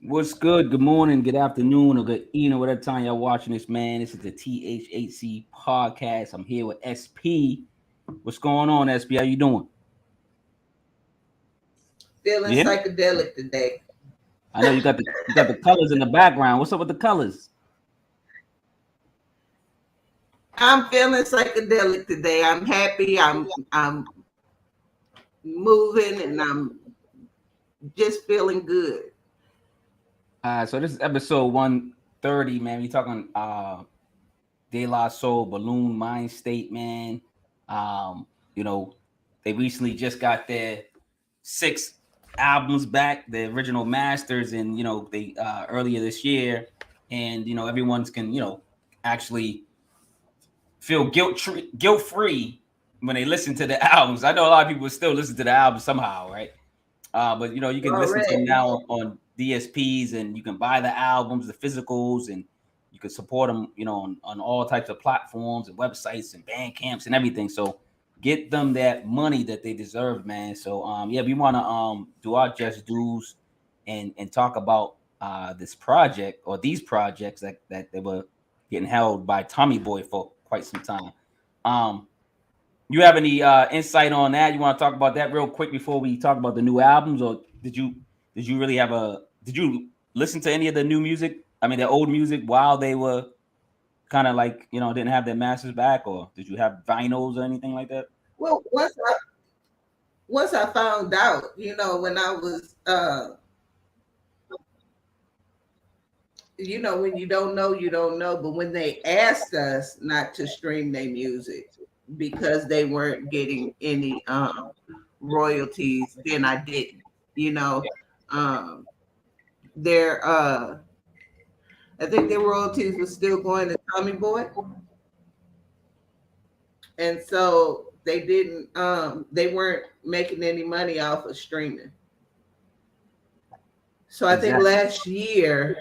What's good? Good morning, good afternoon, or good evening, whatever time y'all watching this, man. This is the THHC podcast. I'm here with SP. What's going on, SP? How you doing? Feeling Yeah, psychedelic today. I know you got the colors in the background. What's up with the colors? I'm feeling psychedelic today. I'm happy. I'm moving and I'm just feeling good. So this is episode 130, man. We talking De La Soul, Buhloone Mindstate, man. You know, they recently just got their 6 albums back, the original masters, and they earlier this year, and everyone's can actually feel guilt free when they listen to the albums. I know a lot of people still listen to the albums somehow, right? But you can listen to them Already. now on DSPs, and you can buy the albums, the physicals, and you can support them, on all types of platforms and websites and band camps and everything. So get them that money that they deserve, man. So yeah, we want to do our just dues and talk about this project or these projects that they were getting held by Tommy Boy for quite some time. Um, you have any insight on that? You want to talk about that real quick before we talk about the new albums, or did you really have a did you listen to any of the new music? I mean, the old music while they were kind of like didn't have their masters back, or did you have vinyls or anything like that? Well, once I found out, when I was when you don't know, you don't know. But when they asked us not to stream their music because they weren't getting any royalties, then I didn't. You know, um, their I think their royalties was still going to Tommy Boy, and so they weren't making any money off of streaming. So I think Exactly. last year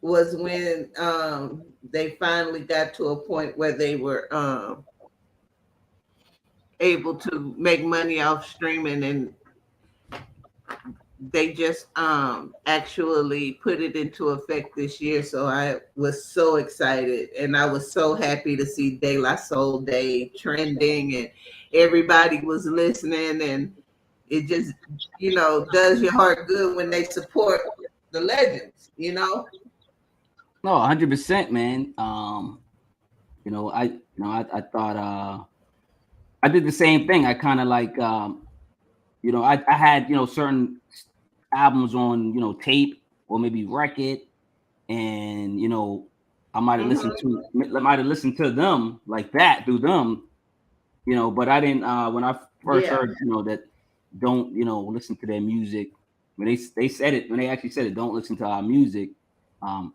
was when they finally got to a point where they were able to make money off streaming, and they just actually put it into effect this year. So I was so excited, and I was so happy to see De La Soul Day trending, and everybody was listening, and it just does your heart good when they support the legends. No, 100%, man. I thought I did the same thing. I kind of like I had certain albums on tape or maybe record, and I Hmm. might have listened to them like that through them, but I didn't when I first Yeah. heard that don't listen to their music when they said it, when they actually said it, don't listen to our music. I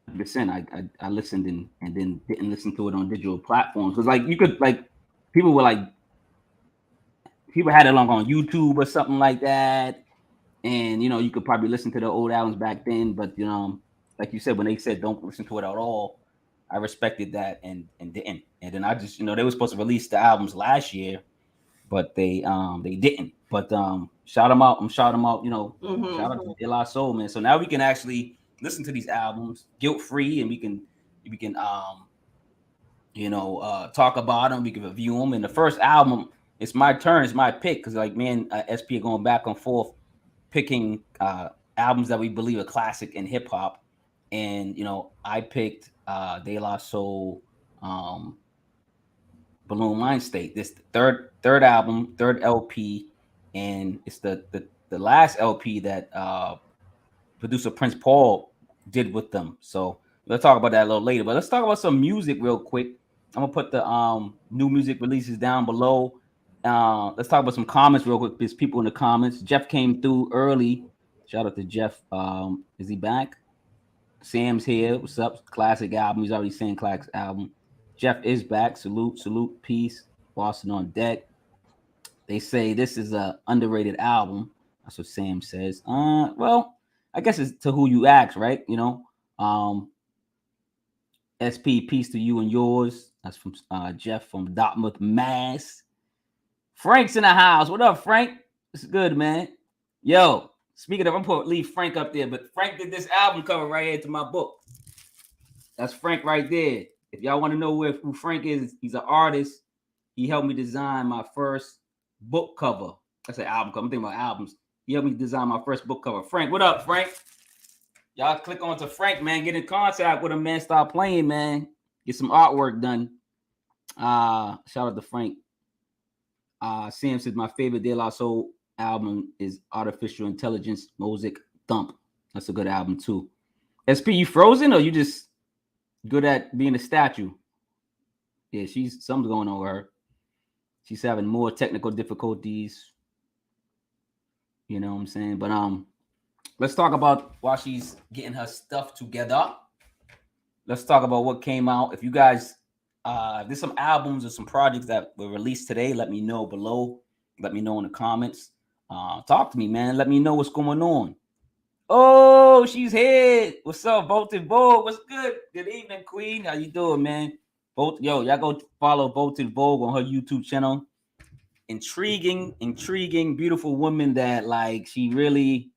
100%, I listened and then didn't listen to it on digital platforms because like you could like people were like people had it on YouTube or something like that, and you could probably listen to the old albums back then, but like you said, when they said don't listen to it at all, I respected that and didn't. And then I just they were supposed to release the albums last year, but they didn't. But shout them out. I'm shout them out. Shout out Hmm. to De La Soul, man. So now we can actually listen to these albums guilt free, and we can talk about them. We can review them. And the first album, it's my turn. It's my pick because like me and SP are going back and forth picking albums that we believe are classic in hip hop. And I picked De La Soul, um, Buhloone Mindstate. This third album, third LP, and it's the last LP that producer Prince Paul did with them. So we'll talk about that a little later. But let's talk about some music real quick. I'm gonna put the new music releases down below. Let's talk about some comments real quick. There's people in the comments. Jeff came through early. Shout out to Jeff. Is he back? Sam's here. What's up? Classic album. He's already saying classic album. Jeff is back. Salute, salute, peace. Boston on deck. They say this is a underrated album. That's what Sam says. Well, I guess it's to who you ask, right? Um, SP, peace to you and yours. That's from Jeff from Dartmouth, Mass. Frank's in the house. What up, Frank? It's good, man. Yo, speaking of, I'm gonna leave Frank up there, but Frank did this album cover right here to my book. That's Frank right there. If y'all want to know who Frank is, he's an artist. He helped me design my first book cover. That's an album cover. I'm thinking about albums. He helped me design my first book cover. Frank, what up, Frank? Y'all click on to Frank, man. Get in contact with him, man. Start playing, man. Get some artwork done. Shout out to Frank. Sam says my favorite De La Soul album is Artificial Intelligence Mosaic Thump. That's a good album too. SP, you frozen or you just good at being a statue? Yeah, something's going on with her. She's having more technical difficulties. You know what I'm saying? But let's talk about while she's getting her stuff together. Let's talk about what came out. If you guys there's some albums or some projects that were released today, let me know below. Let me know in the comments. Talk to me, man. Let me know what's going on. Oh, she's here. What's up, Bolton Vogue? What's good? Good evening, Queen. How you doing, man? Y'all go follow Bolton Vogue on her YouTube channel. Intriguing, beautiful woman that like she really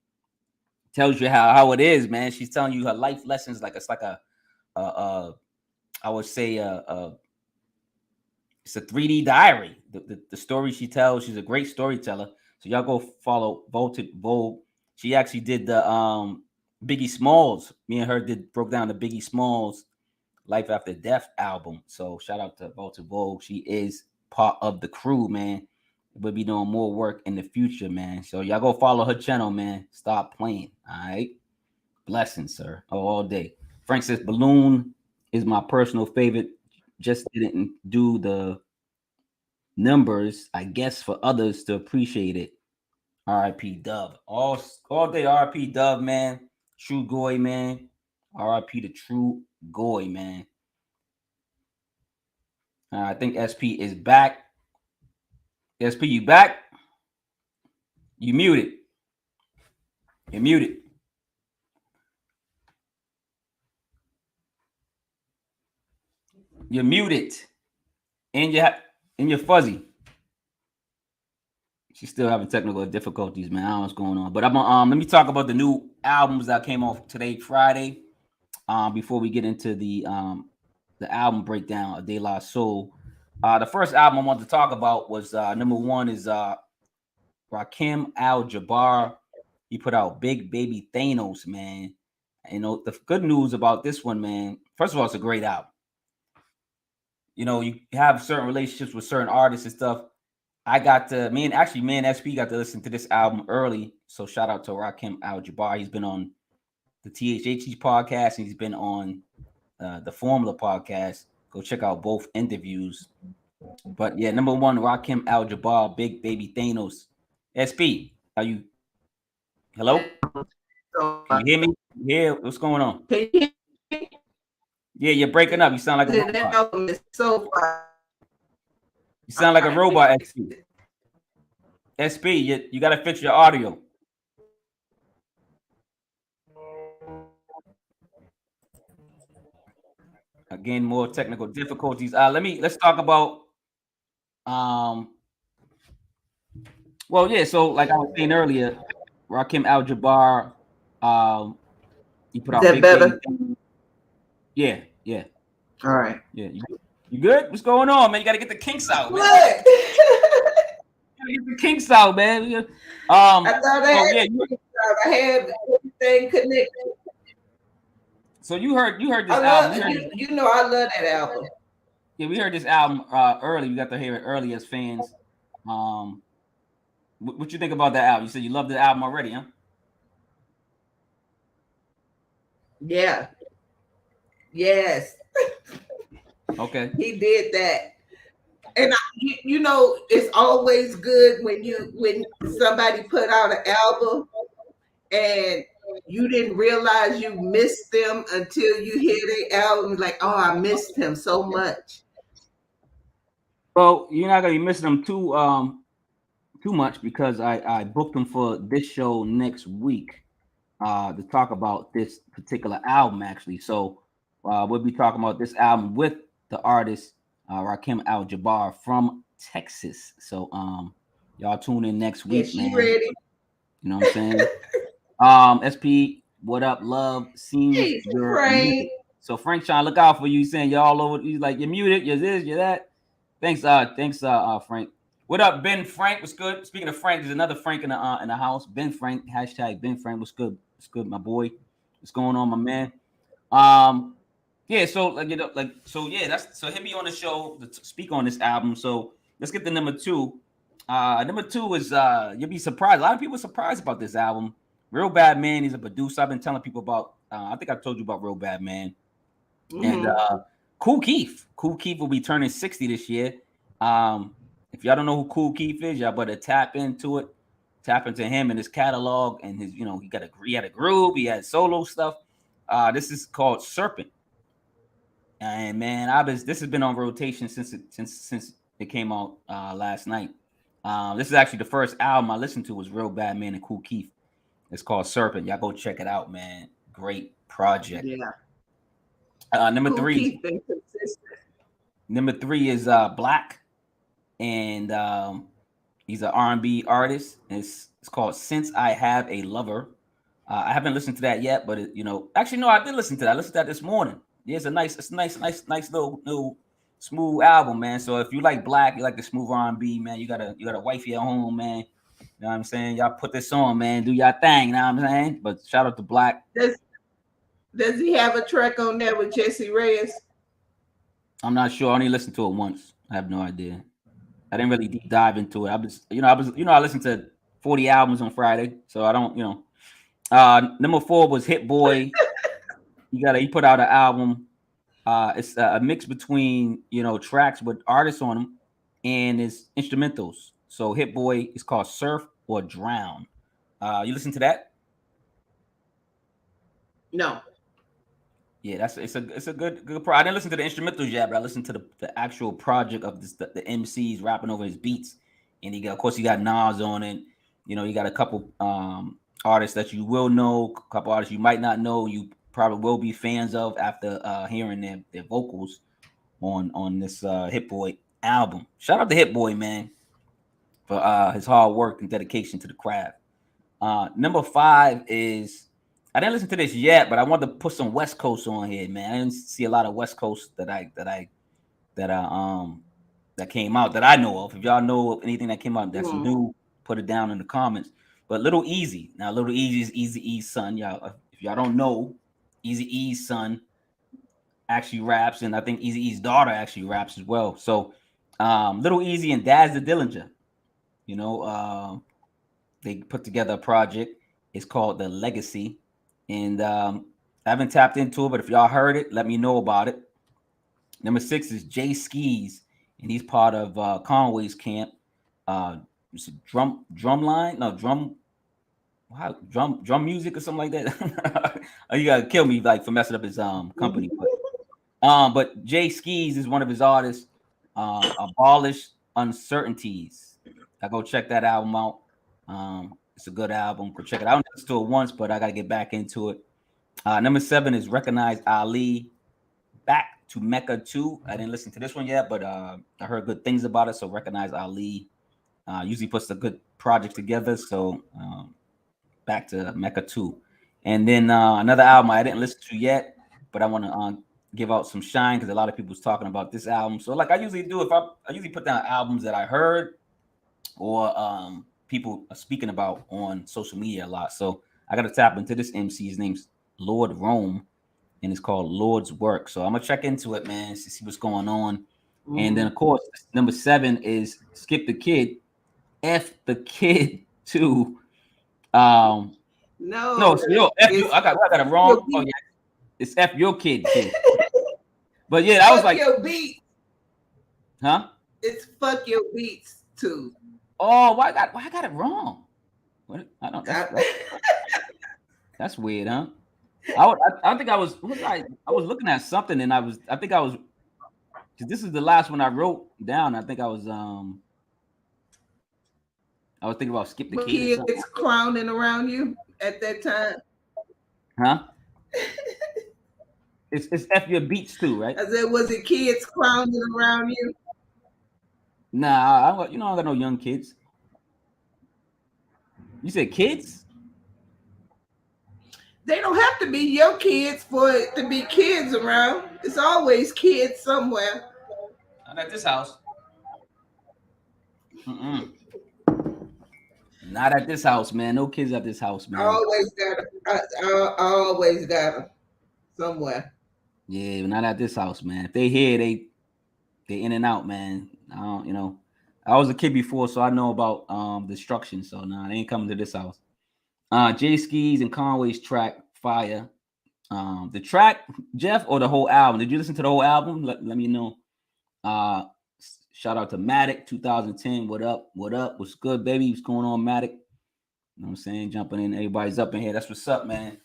tells you how it is, man. She's telling you her life lessons. Like it's like I would say it's a 3D diary. The story she tells, she's a great storyteller. So y'all go follow Bolton Vogue. She actually did the Biggie Smalls. Me and her broke down the Biggie Smalls Life After Death album. So shout out to Bolton Vogue. She is part of the crew, man. We'll be doing more work in the future, man. So y'all go follow her channel, man. Stop playing. All right. Blessings, sir. All day. Frank says Buhloone is my personal favorite. Just didn't do the numbers, I guess, for others to appreciate it. R.I.P. Dub. All day R.I.P. Dub, man. True Goy, man. R.I.P. the True Goy, man. I think SP is back. SP, you back? You muted. You're muted. You're muted. And you're fuzzy. She's still having technical difficulties, man. I don't know what's going on. But let me talk about the new albums that came off today, Friday. Before we get into the album breakdown of De La Soul. The first album I wanted to talk about was number one is Rakim Al-Jabbar. He put out Big Baby Thanos, man. You know, the good news about this one, man, first of all, it's a great album. You know, you have certain relationships with certain artists and stuff. Me and SP got to listen to this album early. So shout out to Rakim Al-Jabbar. He's been on the THHC podcast and he's been on the Formula podcast. Go check out both interviews. But yeah, number one, Rakim Al-Jabbar, Big Baby Thanos. SP, are you? Hello? Can you hear me? Yeah, what's going on? Yeah, you're breaking up. You sound like a robot. You sound like a robot, SP. SP, you got to fix your audio. Again, more technical difficulties. Let's talk about well, yeah, so like I was saying earlier, Rakim Al-Jabbar, he put out Big better? Yeah. All right. Yeah, you good? What's going on, man? You gotta get the kinks out, man. What? Get the kinks out, man. I thought I had everything connected. So you heard this album. You know I love that album. Yeah, we heard this album early. We got to hear it early as fans. What you think about that album? You said you loved the album already, huh? Yeah. Yes. Okay. He did that. And you know, it's always good when somebody put out an album and you didn't realize you missed them until you hear their album. Like, oh, I missed him so much. Well, you're not gonna be missing them too much because I booked them for this show next week to talk about this particular album actually. So we'll be talking about this album with the artist Rakim Al-Jabbar from Texas. So Y'all tune in next Yeah, week, she man. ready. You know what I'm saying? SP, what up, love? Seems Hey, you're Frank. muted. So Frank trying to look out for you, saying you're all over. He's like, you're muted, you're this, you're that. Thanks, Frank. What up, Ben Frank? What's good? Speaking of Frank, there's another Frank in the house. Ben Frank, hashtag Ben Frank. What's good? What's good, my boy? What's going on, my man? Yeah. So that's hit me on the show to speak on this album. So let's get to number 2. Number 2 is you'll be surprised. A lot of people are surprised about this album. Real Bad Man. He's a producer. I've been telling people about. I think I told you about Real Bad Man. Mm-hmm. And Kool Keith. Kool Keith will be turning 60 this year. If y'all don't know who Kool Keith is, y'all better tap into it. Tap into him and his catalog and his, he had a group, he had solo stuff. This is called Serpent. And man, this has been on rotation since it came out last night. This is actually the first album I listened to was Real Bad Man and Kool Keith. It's called Serpent. Y'all go check it out, man. Great project. Yeah. Number Kool 3. Keith been consistent. Number 3 is Black, and he's an R&B artist. It's called Since I Have a Lover. I haven't listened to that yet, but actually no, I did listen to that. I listened to that this morning. Yeah, it's a nice little smooth album, man. So if you like Black, you like the smooth R&B, man, you got a wifey at home, man. You know what I'm saying? Y'all put this on, man. Do y'all thing, you know what I'm saying? But shout out to Black. Does he have a track on there with Jessie Reyes? I'm not sure. I only listened to it once. I have no idea. I didn't really deep dive into it. I listened to 40 albums on Friday, so I don't, number 4 was Hit Boy. He put out an album. It's a mix between, tracks with artists on them and it's instrumentals. So Hit Boy is called Surf or Drown. You listen to that? No. Yeah, it's a good I didn't listen to the instrumentals yet, but I listened to the actual project of the MCs rapping over his beats. And he got Nas on it. You got a couple artists that you will know, a couple artists you might not know, you probably will be fans of after hearing their vocals on this Hit Boy album. Shout out to Hit Boy, man, for his hard work and dedication to the craft. Number 5 is, I didn't listen to this yet, but I wanted to put some West Coast on here, man. I didn't see a lot of West Coast that came out that I know of. If y'all know of anything that came out that's new, put it down in the comments. But Little Easy. Now, Little Easy is Eazy-E's son. Y'all, if y'all don't know, Eazy-E's son actually raps, and I think Eazy-E's daughter actually raps as well. So, Little Easy and Daz the Dillinger, they put together a project. It's called The Legacy. And I haven't tapped into it, but if y'all heard it, let me know about it. Number 6 is Jay Skis, and he's part of Conway's camp. Drum music or something like that. You gotta kill me for messing up his company. But Jay Skis is one of his artists. Abolish Uncertainties. I go check that album out. It's a good album. Go check it out. I only listened to it once, but I got to get back into it. Number 7 is Recognize Ali. Back to Mecca 2. I didn't listen to this one yet, but I heard good things about it. So Recognize Ali usually puts a good project together. So Back to Mecca 2. And then another album I didn't listen to yet, but I want to give out some shine because a lot of people's talking about this album. So like I usually do, I usually put down albums that I heard or people are speaking about on social media a lot. So I got to tap into this MC. His name's Lord Rome, and it's called Lord's Work. So I'm going to check into it, man, to see what's going on. And then, of course, number 7 is Skip the Kid. F the Kid 2. No, F you. I got it wrong. Oh, yeah. It's F your kid, too. But, yeah, I was like. Your beats. Huh? It's fuck your beats, too. Oh, why I got it wrong? What? I don't. That's weird, huh? I think I was looking at something, and I think I was. Because this is the last one I wrote down. I think I was thinking about Skip the Kid. Kids clowning around you at that time. Huh? It's F your beats too, right? I said, was it kids clowning around you? Nah, I don't got no young kids. You said kids? They don't have to be your kids for it to be kids around. It's always kids somewhere. Not at this house. Mm-mm. Not at this house, man. No kids at this house, I man. always got them. I always got them somewhere. Yeah, not at this house, man. If they here, they in and out, man. I don't, I was a kid before, so I know about destruction. So nah, they ain't coming to this house. J Skis and Conway's track Fire. The track, Jeff, or the whole album? Did you listen to the whole album? Let me know. Shout out to Matic 2010. What up? What up? What's good, baby? What's going on, Matic? You know what I'm saying? Jumping in. Everybody's up in here. That's what's up, man.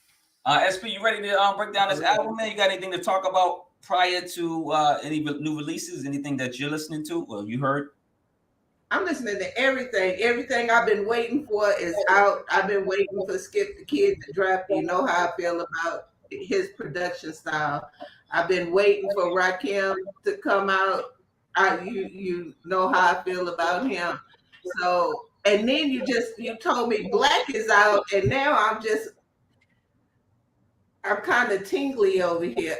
SP, you ready to break down this album, man? You got anything to talk about prior to any new releases? Anything that you're listening to or you heard? I'm listening to everything. Everything I've been waiting for is out. I've been waiting for Skip the Kid to drop. You know how I feel about his production style. I've been waiting for Rakim to come out. You know how I feel about him. So, and then you told me Black is out, and now I'm kind of tingly over here.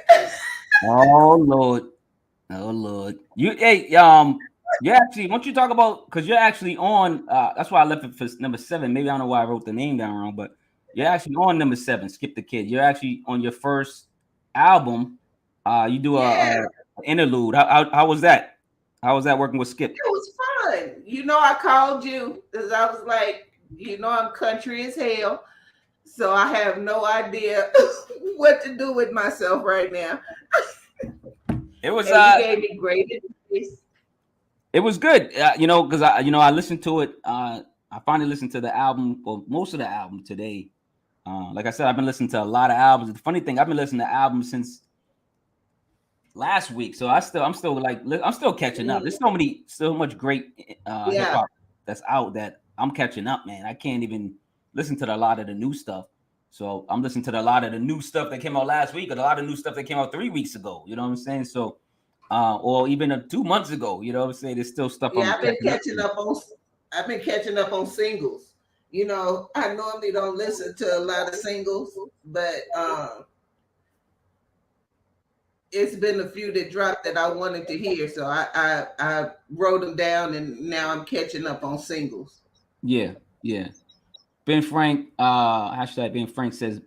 Oh Lord. You actually, once you talk about, because you're actually on, that's why I left it for number 7. Maybe I don't know why I wrote the name down wrong, but you're actually on number 7, Skip the Kid. You're actually on your first album. You do a interlude. How was that? How was that working with Skip? It was fun. I called you because I was like, I'm country as hell. So I have no idea what to do with myself right now. It was you gave me great advice. It was good, because I listened to it. I finally listened to the album, or most of the album today. Like I said, I've been listening to a lot of albums. The funny thing, I've been listening to albums since last week, so I'm still catching up. There's so much great hip hop that's out that I'm catching up, man. I can't even listen to a lot of the new stuff. So I'm listening to a lot of the new stuff that came out last week, or a lot of new stuff that came out 3 weeks ago. You know what I'm saying? So, or even 2 months ago. You know what I'm saying? There's still stuff. Yeah, I've been catching up on singles. I normally don't listen to a lot of singles, but it's been a few that dropped that I wanted to hear, so I wrote them down, and now I'm catching up on singles. Yeah. Ben Frank, hashtag Ben Frank says,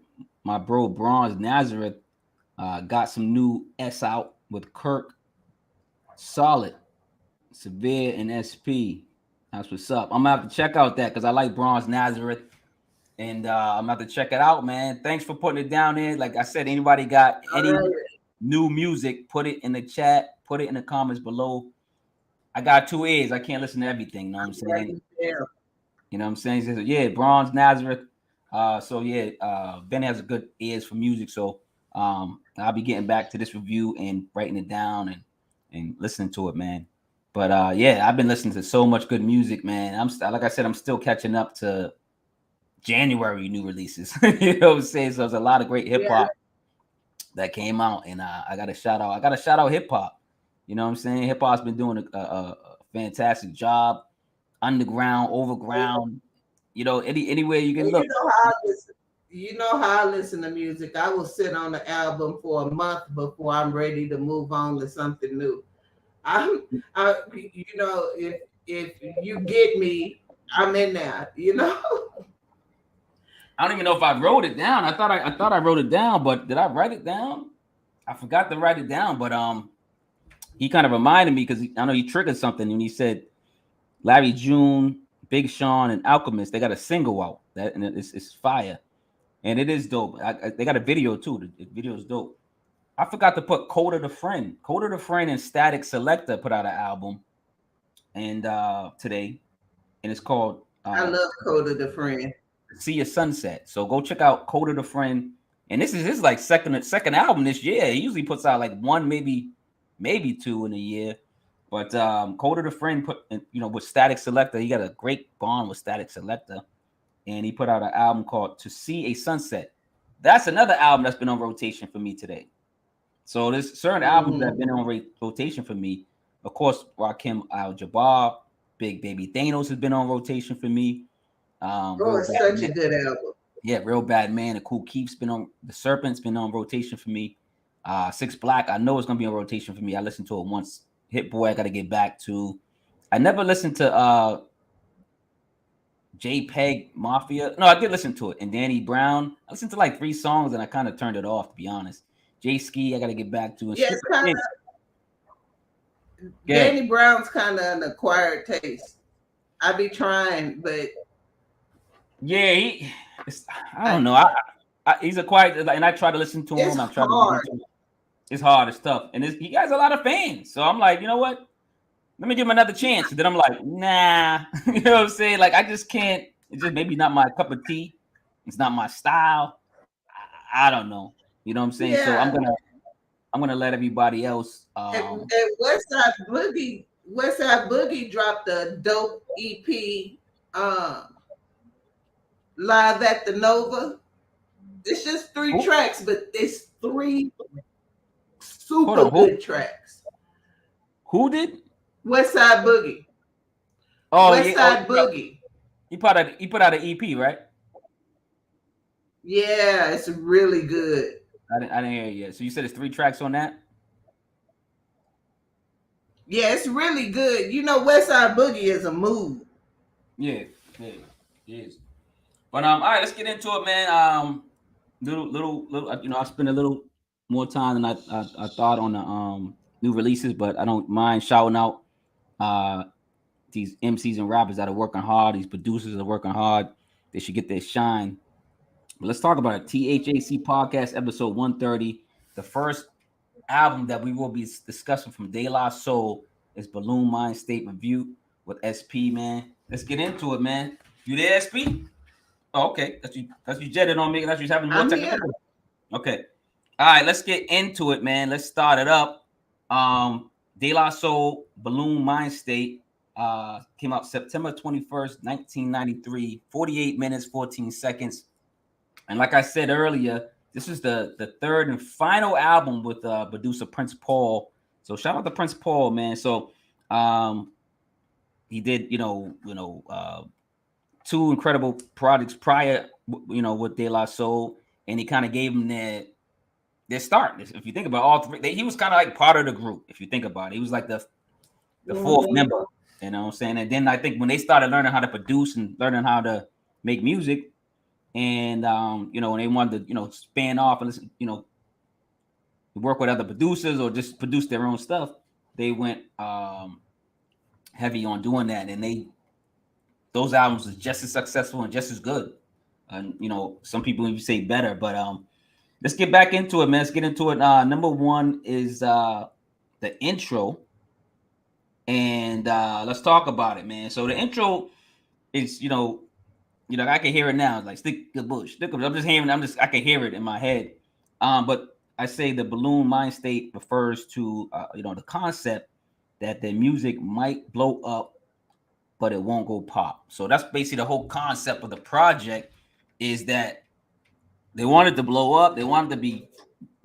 my bro Bronze Nazareth got some new S out with Kirk, Solid, Severe, and SP. That's what's up. I'm gonna have to check out that because I like Bronze Nazareth, and I'm gonna have to check it out, man. Thanks for putting it down there. Like I said, anybody got any new music, put it in the chat, put it in the comments below. I got 2 ears. I can't listen to everything. You know what I'm saying? Yeah. You know what I'm saying? He says, yeah, Bronze Nazareth. Ben has a good ears for music. So I'll be getting back to this review and writing it down and listening to it, man. But I've been listening to so much good music, man. Like I said, I'm still catching up to January new releases. You know what I'm saying? So there's a lot of great hip hop that came out, and I got to shout out hip hop. You know what I'm saying? Hip hop's been doing a fantastic job. Underground, overground, anywhere you can look. You know how I listen to music. I will sit on the album for a month before I'm ready to move on to something new. If you get me, I'm in there. I don't even know if I wrote it down. I thought I wrote it down, but did I write it down? I forgot to write it down, but he kind of reminded me because I know he triggered something when he said Larry June, Big Sean, and Alchemist, they got a single out and it's fire, and it is dope. They got a video too. The video is dope. I forgot to put Coda the Friend. Coda the Friend and Static Selector put out an album, and today, and it's called. I love Coda the Friend. See a Sunset. So go check out Coda the Friend, and this is his like second album this year. He usually puts out like 1, maybe 2 in a year. But Coda the Friend put, with Static Selector, he got a great bond with Static Selector, and he put out an album called To See a Sunset. That's another album that's been on rotation for me today. So there's certain albums that have been on rotation for me. Of course, Rakim Al-Jabbar, Big Baby Thanos has been on rotation for me. It's such a good album. Yeah, Real Bad Man. The Cool Keep's been on. The Serpent's been on rotation for me. 6 Black, I know it's gonna be on rotation for me. I listened to it once. Hit Boy, I gotta get back to. I never listened to JPEG Mafia. No, I did listen to it. And Danny Brown. I listened to like 3 songs and I kind of turned it off, to be honest. J Ski, I gotta get back to. And yes, kind of. Danny Brown's kind of an acquired taste. I be trying, but yeah, I don't know. He's acquired, and I try to listen to him. It's hard. It's hard. It's tough, and he has a lot of fans. So I'm like, you know what? Let me give him another chance. And then I'm like, nah. You know what I'm saying? Like, I just can't. It's just maybe not my cup of tea. It's not my style. I don't know. You know what I'm saying? Yeah. So I'm gonna let everybody else. And Westside Boogie dropped a dope EP, Live at the Nova. It's just 3 tracks, but it's 3 super good tracks. Who did? Westside Boogie. Oh, Westside Boogie. He put out an EP, right? Yeah, it's really good. I didn't hear it yet. So you said it's 3 tracks on that? Yeah, it's really good. You know, Westside Boogie is a mood. Yeah, it is. But all right, let's get into it, man. Little, you know, I spent a little more time than I thought on the new releases, but I don't mind shouting out these MCs and rappers that are working hard. These producers are working hard. They should get their shine. But let's talk about it. THHC podcast episode 130. The first album that we will be discussing from De La Soul is Buhloone Mindstate Review with SP, man. Let's get into it, man. You there, SP? Oh, okay. That's you jetted on me. That's you having more technical. Okay. All right, let's get into it, man. Let's start it up. De La Soul, Buhloone Mindstate, came out September 21st, 1993, 48 minutes, 14 seconds. And like I said earlier, this is the third and final album with producer Prince Paul. So shout out to Prince Paul, man. So he did, 2 incredible projects prior, with De La Soul, and he kind of gave them their start. If you think about all 3, he was kind of like part of the group. If you think about it, he was like the 4th member. You know what I'm saying? And then I think when they started learning how to produce and learning how to make music, and when they wanted to, span off and listen, work with other producers or just produce their own stuff, they went heavy on doing that, and those albums are just as successful and just as good. And some people even say better, but let's get back into it, man. Let's get into it. Number 1 is the intro, and let's talk about it, man. So the intro is, I can hear it now. It's like stick the bush. I'm just hearing. I can hear it in my head. But I say the Buhloone Mindstate refers to the concept that the music might blow up, but it won't go pop. So that's basically the whole concept of the project, is that they wanted to blow up. They wanted to be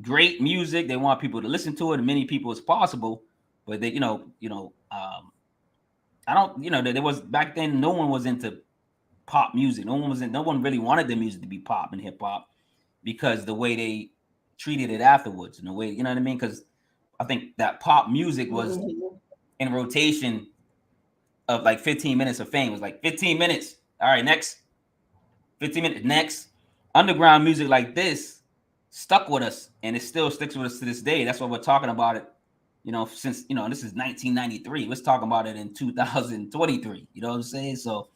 great music. They want people to listen to it, as many people as possible. But they, I don't, there was back then. No one was into pop music. No one really wanted the music to be pop and hip hop, because the way they treated it afterwards, and the way, you know what I mean? Because I think that pop music was in rotation of like 15 minutes of fame. It was like 15 minutes. All right, next. 15 minutes, next. Underground music like this stuck with us, and it still sticks with us to this day. That's why we're talking about it, since, this is 1993. Let's talk about it in 2023. You know what I'm saying? So,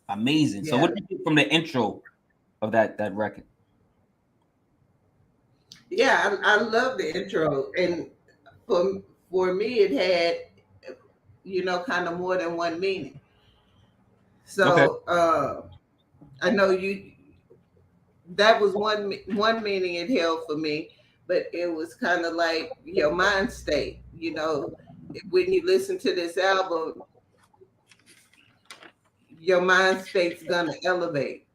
amazing. Yeah. So what did you think from the intro of that record? Yeah, I love the intro, and for me it had kind of more than one meaning. So okay. I know that was one meaning it held for me, but it was kind of like your mind state. When you listen to this album, your mind state's gonna elevate.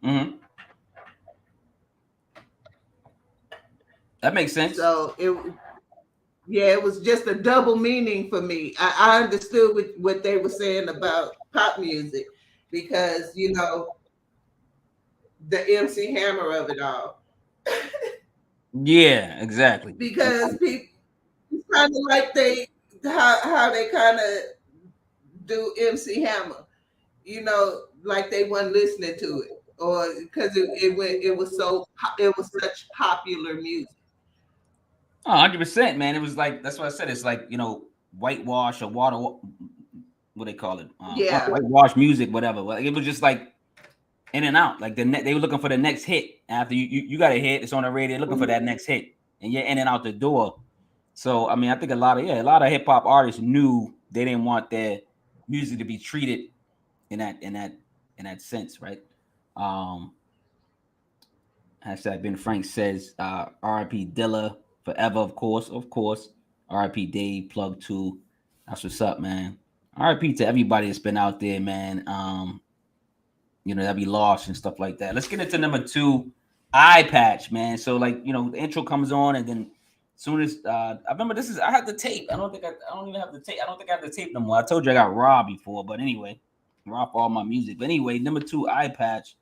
Mm-hmm. That makes sense. So it was just a double meaning for me. I understood what they were saying about pop music, because you know the MC Hammer of it all. Yeah, exactly. Because people it's kind of like how they kind of do MC Hammer, you know, like they weren't listening to it, or because it was such popular music. Oh, 100%, man. It was like that's what I said. It's like whitewash or water. What they call it? Yeah. Whitewash music, whatever. Well, it was just like in and out. Like they were looking for the next hit. After you got a hit, it's on the radio, looking for that next hit, and you're in and out the door. So I mean, I think a lot of hip hop artists knew they didn't want their music to be treated in that sense, right? Um, Hashtag Ben Frank says, R.I.P. Dilla forever, of course. R.I.P. Dave, plug 2. That's what's up, man. R.I.P. to everybody that's been out there, man. That be lost and stuff like that. Let's get into number 2, Eye Patch, man. So the intro comes on, and then as soon as I remember I had the tape. I don't even have the tape. I don't think I have the tape no more. I told you I got robbed before, but anyway, robbed all my music. But anyway, number 2, Eye Patch.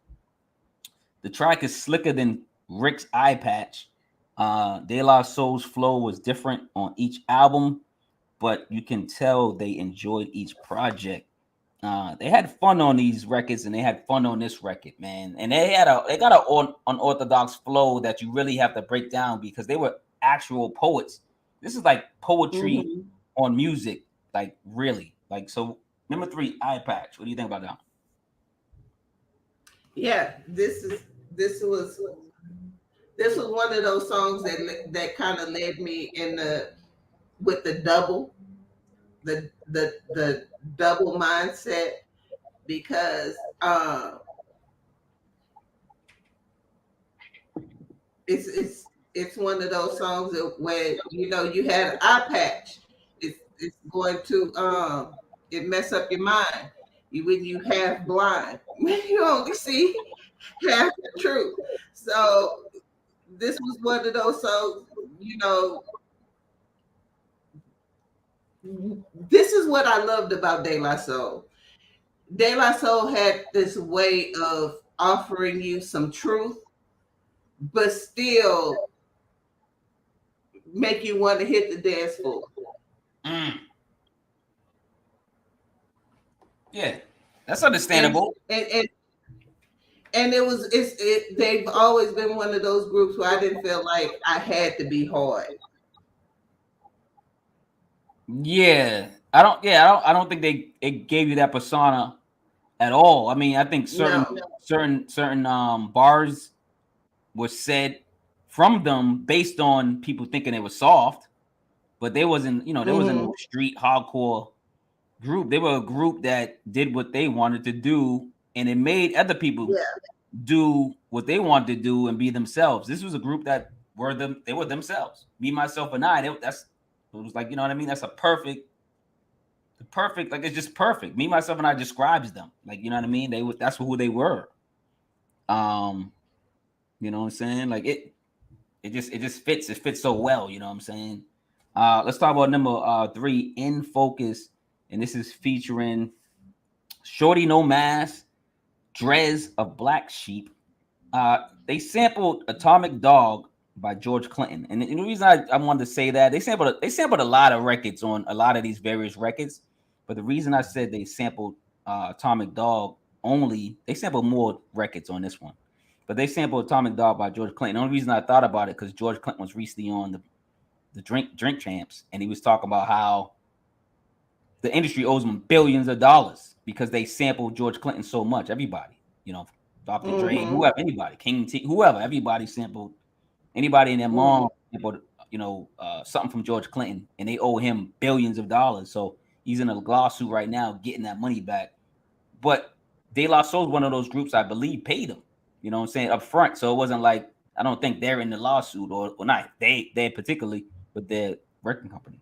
The track is slicker than Rick's Eye Patch. De La Soul's flow was different on each album, but you can tell they enjoyed each project. They had fun on these records, and they had fun on this record, man. And they got an unorthodox flow that you really have to break down because they were actual poets. This is like poetry on music, like really. Like so. Number 3, Eye Patch. What do you think about that? Yeah, this was one of those songs that kind of led me with the double mindset, because it's one of those songs where you had an eye patch. It's going to it mess up your mind. When you half blind, you only see half the truth. So this was one of those songs, this is what I loved about De La Soul. De La Soul had this way of offering you some truth, but still make you want to hit the dance floor. Yeah, that's understandable. And they've always been one of those groups where I didn't feel like I had to be hard. Yeah, I don't think it gave you that persona at all. I mean, I think certain bars were said from them based on people thinking it was soft, but they wasn't a street hardcore group. They were a group that did what they wanted to do, and it made other people do what they wanted to do and be themselves. This was a group that they were themselves. Me, myself, and I. It was like, you know what I mean? That's the perfect, like it's just perfect. Me, myself, and I describes them. Like, you know what I mean? That's who they were. You know what I'm saying? Like it just fits. It fits so well. You know what I'm saying? Let's talk about number 3, In Focus, and this is featuring Shortie No Mask, Dres of Black Sheep. They sampled Atomic Dog by George Clinton, and the reason I wanted to say that they sampled a lot of records on a lot of these various records, but the reason I said they sampled Atomic Dog only, they sampled more records on this one, but they sampled Atomic Dog by George Clinton. The only reason I thought about it because George Clinton was recently on the Drink Champs, and he was talking about how the industry owes them billions of dollars because they sampled George Clinton so much. Everybody, Dr. Dre, whoever, anybody, King T, whoever, everybody sampled. Anybody in their mom sampled, something from George Clinton, and they owe him billions of dollars. So he's in a lawsuit right now getting that money back. But De La Soul is one of those groups I believe paid him. You know what I'm saying, up front. So it wasn't like I don't think they're in the lawsuit or not they particularly, but their record company.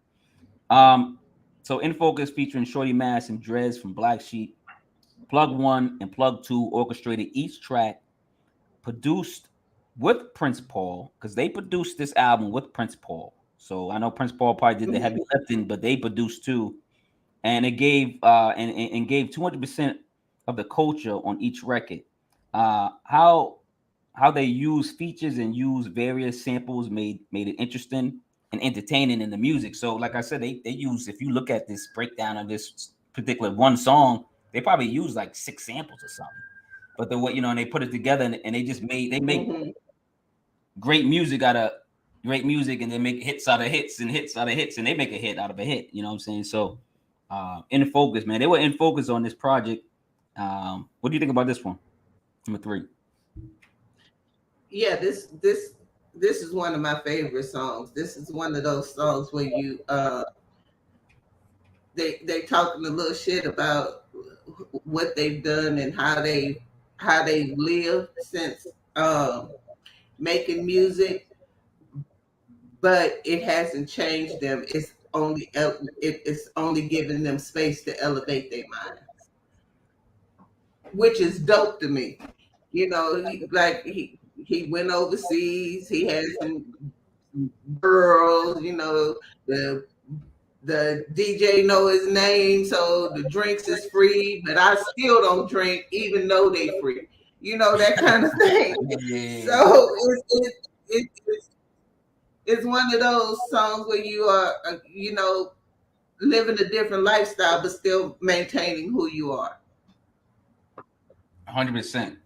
So In Focus featuring Shortie Mask and Dres from Black Sheep. Plug 1 and Plug 2 orchestrated each track, produced with Prince Paul, because they produced this album with Prince Paul. So I know Prince Paul probably did the heavy lifting, but they produced too. And it gave and gave 200% of the culture on each record. How they use features and use various samples made it interesting and entertaining in the music. So, like I said, they use, if you look at this breakdown of this particular one song, they probably use like 6 samples or something. But the way, and they put it together and they make great music out of great music, and they make hits out of hits and hits out of hits, and they make a hit out of a hit. You know what I'm saying? So, in focus, man, they were in focus on this project. What do you think about this one? Number 3. Yeah, this is one of my favorite songs. This is one of those songs where you they talking a little shit about what they've done and how they lived since making music, but it hasn't changed them. It's only giving them space to elevate their minds, which is dope to me. He went overseas. He had some girls. The DJ know his name, so the drinks is free. But I still don't drink, even though they free. That kind of thing. Yeah. So it's one of those songs where you are, living a different lifestyle, but still maintaining who you are. 100%.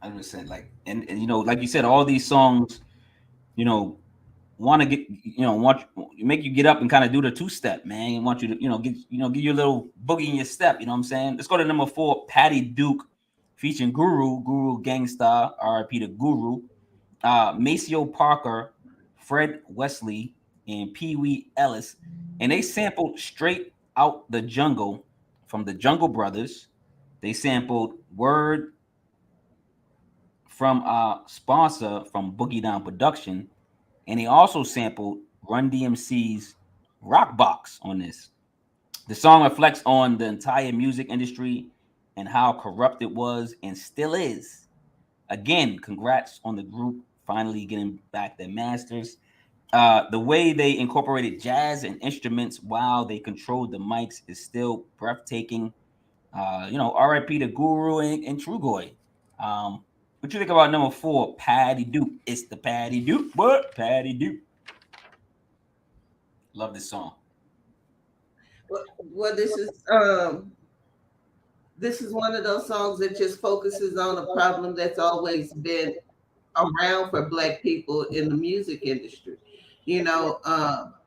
100%. Like, and like you said, all these songs, want to get, make you get up and kind of do the 2-step, man. And want you to, give you a little boogie in your step. You know what I'm saying? Let's go to number 4, Patti, Dooke, featuring Guru Gangstar, R.I.P. to Guru, Maceo Parker, Fred Wesley, and Pee Wee Ellis, and they sampled Straight Out the Jungle from the Jungle Brothers. They sampled Word from Sponsor from Boogie Down Production, and he also sampled Run DMC's Rock Box on this. The song reflects on the entire music industry and how corrupt it was and still is. Again, congrats on the group finally getting back their masters. The way they incorporated jazz and instruments while they controlled the mics is still breathtaking. R.I.P. to Guru and Trugoy. What you think about number 4, Patti Dooke? It's the Patti Dooke. What? Patti Dooke. Love this song. Well, this is one of those songs that just focuses on a problem that's always been around for Black people in the music industry.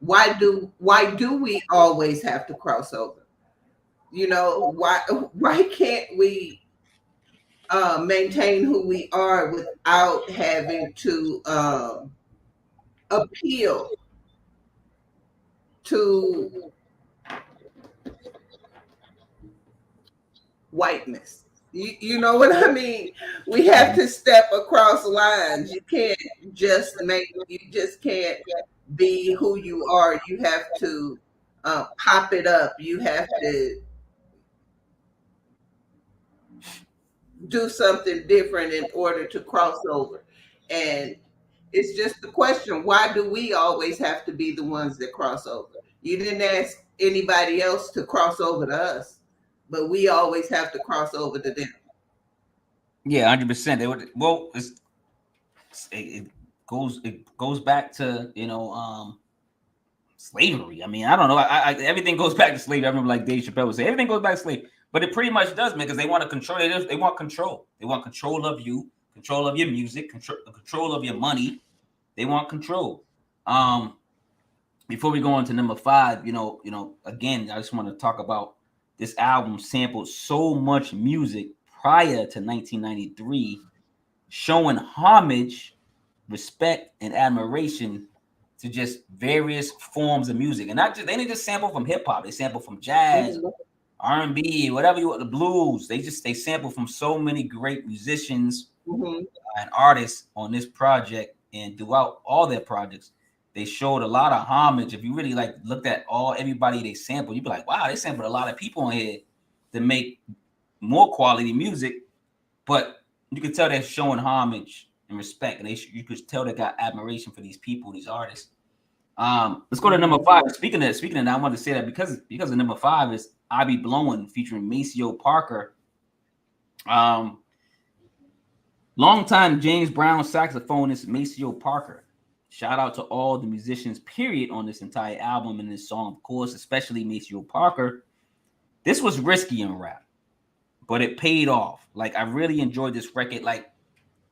Why do we always have to cross over? Why can't we maintain who we are without having to appeal to whiteness? You know what I mean? We have to step across lines. You just can't be who you are. You have to pop it up. You have to do something different in order to cross over. And it's just the question, why do we always have to be the ones that cross over? You didn't ask anybody else to cross over to us, but we always have to cross over to them. Yeah, 100%. It goes back to slavery. I mean, I don't know. Everything goes back to slavery. I remember, like Dave Chappelle would say, everything goes back to slavery. But it pretty much does, man, because they want to control. They want control. They want control of you, control of your music, control of your money. They want control. Before we go on to number 5, again, I just want to talk about this album sampled so much music prior to 1993, showing homage, respect, and admiration to just various forms of music. And they didn't just sample from hip hop. They sample from jazz, R&B, whatever you want, the blues. They sample from so many great musicians and artists on this project, and throughout all their projects, they showed a lot of homage. If you really looked at everybody they sampled, you'd be like, wow, they sampled a lot of people on here to make more quality music. But you can tell they're showing homage and respect, and you could tell they got admiration for these people, these artists. Let's go to number 5. Speaking of that, I wanted to say that because of number 5 is I Be Blowin' featuring Maceo Parker Longtime James Brown saxophonist Maceo Parker. Shout out to all the musicians, period, on this entire album and this song, of course, especially Maceo Parker. This was risky in rap, but it paid off. Like, I really enjoyed this record. Like,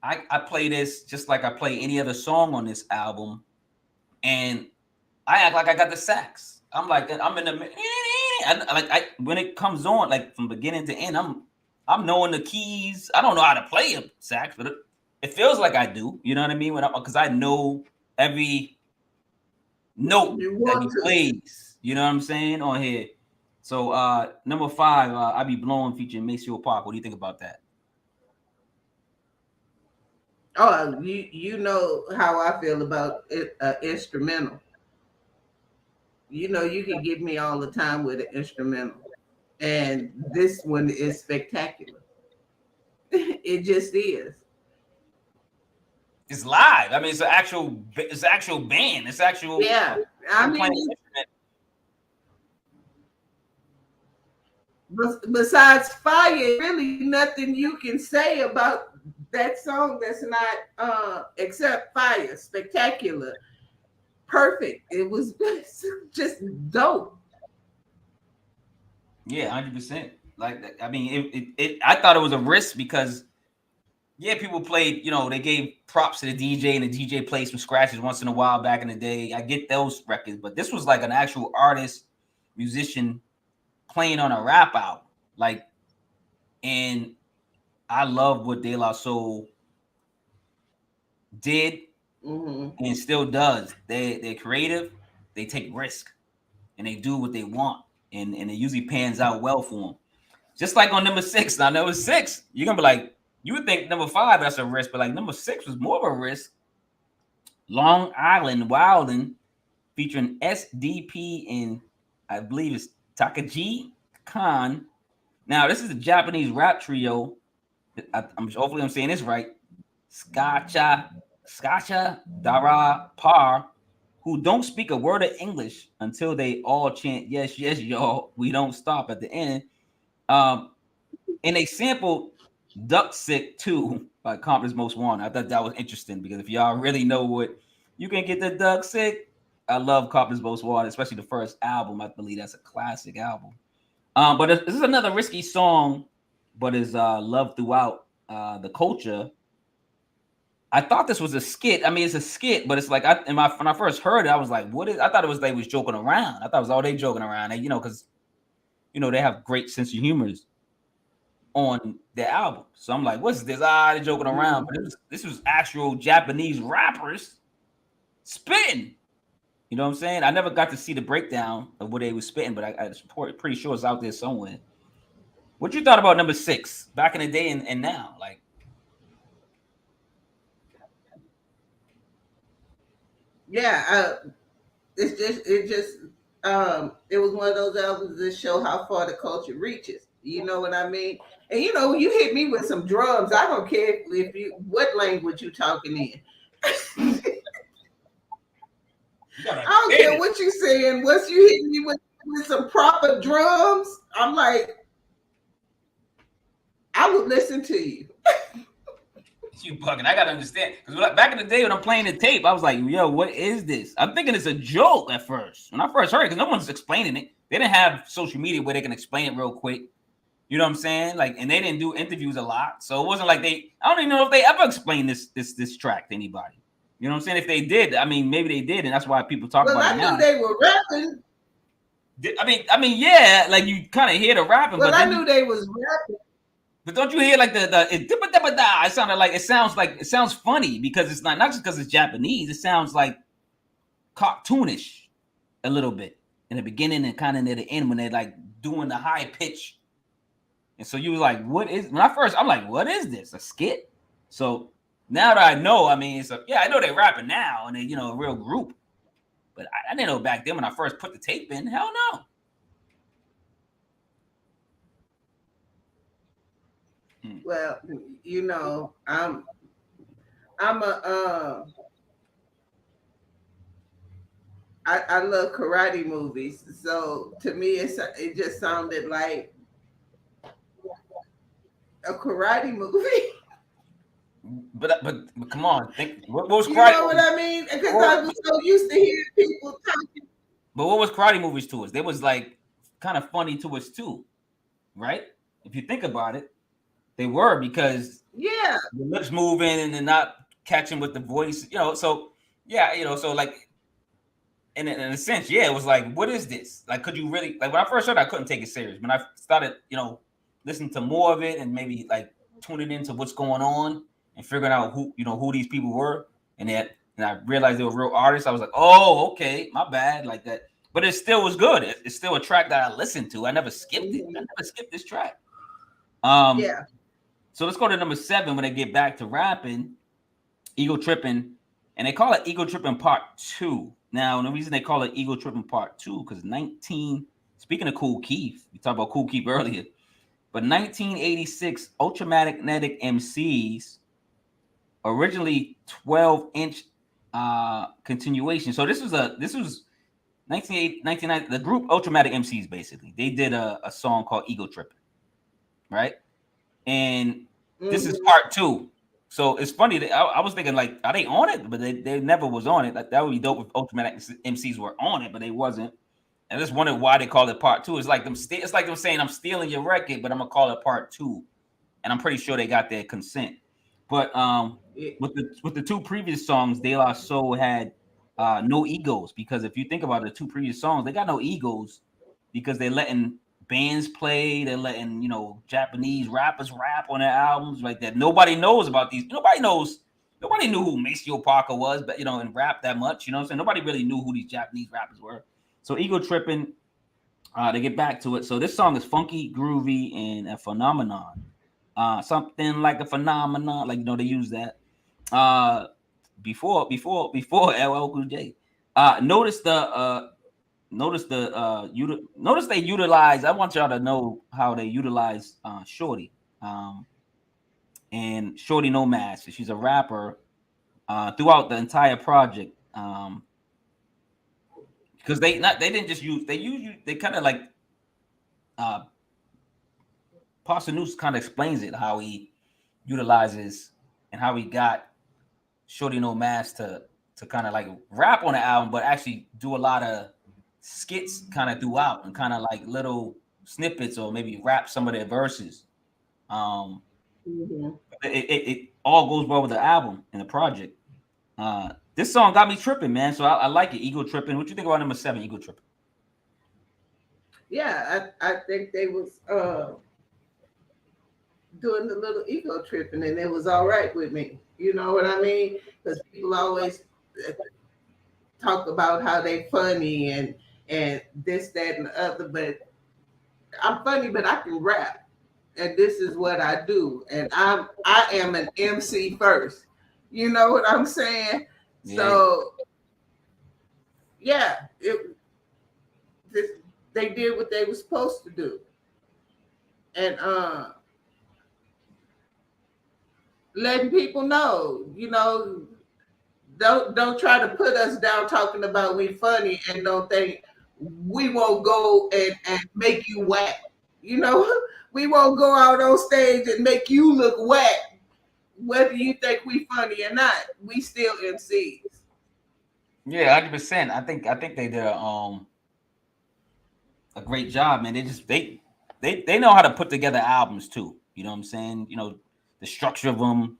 I play this just like I play any other song on this album, and I act like I got the sax. I'm like, I'm in the when it comes on, like from beginning to end, I'm knowing the keys. I don't know how to play a sax, but it feels like I do. You know what I mean? Because I know every note that he plays. You know what I'm saying on here. So number 5, I Be Blowin featuring Maceo Park. What do you think about that? Oh, you know how I feel about it, instrumental. You know, you can give me all the time with an instrumental, and this one is spectacular. It just is. It's live. I mean, it's actual band. It's actual. Yeah, I mean, besides Fire, really nothing you can say about that song that's not except Fire. Spectacular, perfect. It was just dope. Yeah, 100%. Like, I mean, I thought it was a risk because, yeah, people played. You know, they gave props to the DJ, and the DJ played some scratches once in a while back in the day. I get those records, but this was like an actual artist, musician playing on a rap album. Like, and I love what De La Soul did and still does. They're creative, they take risk, and they do what they want, and it usually pans out well for them. Just like on number 6. Now, number 6, you're gonna be like, you would think number 5 that's a risk, but like number 6 was more of a risk. Long Island Wildin featuring SDP and I believe it's Takagi Khan. Now, this is a Japanese rap trio. Hopefully I'm saying this right. Skacha Dara Par, who don't speak a word of English until they all chant "Yes, yes, y'all, we don't stop" at the end. And they sampled "Duck Sick" too by Compton's Most Wanted. I thought that was interesting because if y'all really know what you can get the Duck Sick. I love Compton's Most Wanted, especially the first album. I believe that's a classic album. But this is another risky song, but is loved throughout the culture. I thought this was a skit. I mean, it's a skit, but it's like when I first heard it, I was like, "What is?" I thought it was they was joking around. I thought it was all they joking around. And, because they have great sense of humors on their album. So I'm like, "What's this?" They're joking around. But this was actual Japanese rappers spitting. You know what I'm saying? I never got to see the breakdown of what they was spitting, but I'm pretty sure it's out there somewhere. What you thought about number 6 back in the day and now? Like, yeah, it was one of those albums that show how far the culture reaches. You know what I mean? And you hit me with some drums. I don't care what language you talking in. I don't care what you saying. Once you hit me with some proper drums, I'm like, I would listen to you. You bugging. I gotta understand. Because back in the day when I'm playing the tape, I was like, yo, what is this? I'm thinking it's a joke at first. When I first heard it, because no one's explaining it. They didn't have social media where they can explain it real quick. You know what I'm saying? Like, and they didn't do interviews a lot. So it wasn't like I don't even know if they ever explained this track to anybody. You know what I'm saying? If they did, I mean, maybe they did, and that's why people talk about it now. I knew they were rapping. I mean, yeah, like you kind of hear the rapping. Well, I knew they was rapping. But don't you hear like it sounds funny because it's not just because it's Japanese. It sounds like cartoonish a little bit in the beginning and kind of near the end when they're like doing the high pitch. And so you was like, I'm like, what is this? A skit? So now that I know, I mean, I know they're rapping now and they, a real group. But I didn't know back then when I first put the tape in. Hell no. Well, I love karate movies, so to me it just sounded like A karate movie. But come on, think what was You karate? know what I mean? Because I was so used to hearing people talking. But what was karate movies to us? They was like kind of funny to us too, right? If you think about it, they were because Yeah. the lips moving and then not catching with the voice, So yeah, so like in a sense, yeah, it was like, what is this? Like, could you really like when I first heard it, I couldn't take it serious. When I started, listening to more of it and maybe like tuning into what's going on and figuring out who these people were, and I realized they were real artists. I was like, oh, okay, my bad, like that. But it still was good. It's still a track that I listened to. I never skipped it. I never skipped this track. Yeah. So let's go to number 7 when they get back to rapping. Ego Trippin, and they call it Ego Trippin Part 2. Now, the reason they call it Ego Trippin Part 2, because speaking of Kool Keith, we talked about Kool Keith earlier, but 1986 Ultramagnetic MCs, originally 12-inch continuation. So this was 1990, the group Ultramatic MCs, basically. They did a song called Ego Trippin, right? And this is Part 2. So it's funny that I was thinking, like, are they on it? But they never was on it. Like, that would be dope if Ultramatic MCs were on it, but they wasn't. And I just wondered why they call it Part 2. It's like them saying, I'm stealing your record, but I'm gonna call it Part 2. And I'm pretty sure they got their consent. But with the 2 previous songs, De La Soul had no egos, because if you think about the 2 previous songs, they got no egos because they're letting bands play, they're letting Japanese rappers rap on their albums like that. Nobody knows about these. Nobody knew who Maceo Parker was, but and rap that much. What I'm saying? Nobody really knew who these Japanese rappers were. So Ego Trippin, to get back to it. So this song is funky, groovy, and a phenomenon. Something like a phenomenon, like they use that. Before LL Cool J. Notice they utilize. I want y'all to know how they utilize Shortie. And Shortie No Mask. She's a rapper throughout the entire project. Because they didn't just use, they kind of like Parsanus kind of explains it, how he utilizes and how he got Shortie No Mask to kind of like rap on the album, but actually do a lot of skits kind of throughout and kind of like little snippets, or maybe rap some of their verses. It all goes well with the album and the project. This song got me tripping, man. So I like it. Ego Trippin. What you think about number 7, Ego Trippin? Yeah, I think they was doing the little ego tripping, and it was all right with me. You know what I mean? Because people always talk about how they funny and this, that, and the other, but I'm funny, but I can rap, and this is what I do, and I am an MC first. You know what I'm saying? Yeah. So yeah, they did what they were supposed to do, and letting people know, don't try to put us down talking about we funny and don't think we won't go and make you whack. We won't go out on stage and make you look whack, whether you think we funny or not. We still MCs. Yeah, 100%. I think they did a great job, man. They know how to put together albums too. You know what I'm saying? The structure of them.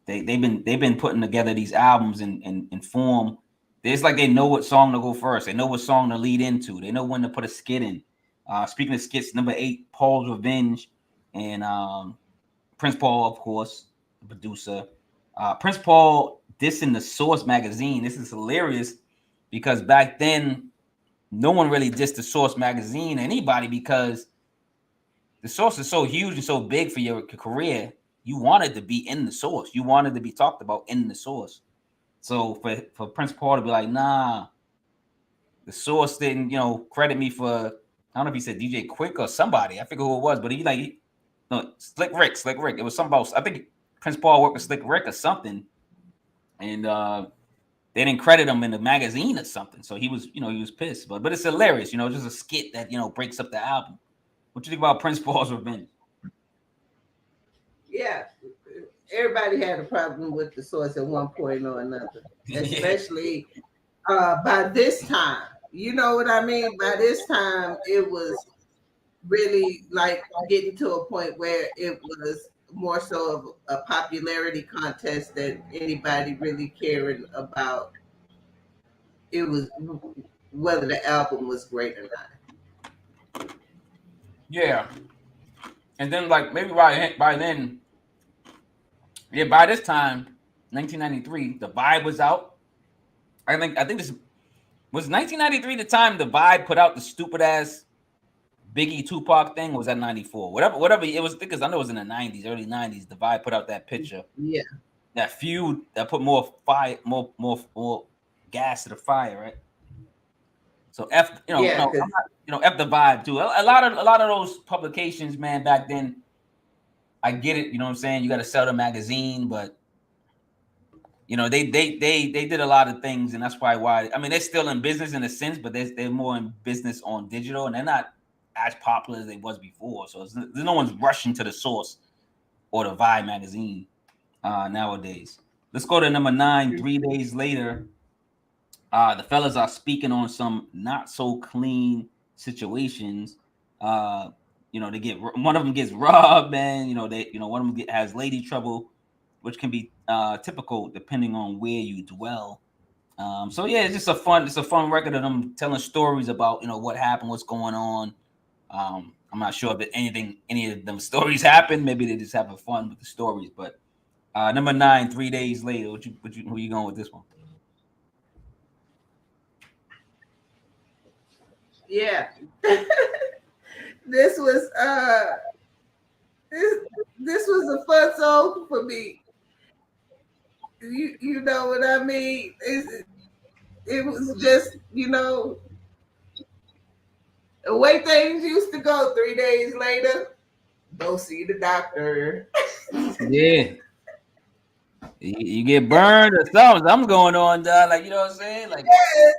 They've been putting together these albums in form. It's like they know what song to go first. They know what song to lead into. They know when to put a skit in. Speaking of skits, number 8, Paul's Revenge, and Prince Paul, of course, the producer. Prince Paul dissing the Source magazine. This is hilarious because back then, no one really dissed the Source magazine, anybody, because the Source is so huge and so big for your career. You wanted to be in the Source. You wanted to be talked about in the Source. So for Prince Paul to be like, nah, the Source didn't, credit me for, I don't know if he said DJ Quick or somebody. I forget who it was, but Slick Rick. It was something else. I think Prince Paul worked with Slick Rick or something. And they didn't credit him in the magazine or something. So he was, he was pissed. But it's hilarious, just a skit that, breaks up the album. What you think about Prince Paul's Revenge? Yeah, everybody had a problem with the Source at one point or another, especially by this time. You know what I mean? By this time, it was really like getting to a point where it was more so of a popularity contest than anybody really caring about. It was whether the album was great or not. Yeah, and then like maybe by then, yeah, by this time, 1993, the Vibe was out. I think this was 1993. The time the Vibe put out the stupid ass Biggie Tupac thing, was at 94. Whatever it was, because I know it was in the 90s, early 90s. The Vibe put out that picture. Yeah. That feud that put more fire, more gas to the fire, right? So F, F the Vibe too. A lot of those publications, man, back then. I get it, you know what I'm saying? You got to sell the magazine, but they did a lot of things, and that's probably why. I mean, they're still in business in a sense, but they're more in business on digital, and they're not as popular as they was before. So there's no one's rushing to the Source or the Vibe magazine nowadays. Let's go to number 9. 3 days later, the fellas are speaking on some not so clean situations. They get, one of them gets robbed, and one of them has lady trouble, which can be typical depending on where you dwell. So yeah, it's a fun record of them telling stories about what happened, what's going on. I'm not sure if any of them stories happened. Maybe they just having fun with the stories. But number 9, 3 days later, who you going with this one? Yeah. This was this was a fun song for me. You know what I mean? It was just, the way things used to go. 3 days later, go see the doctor. Yeah. You get burned or something's going on, dog. Like, you know what I'm saying? Like, yeah.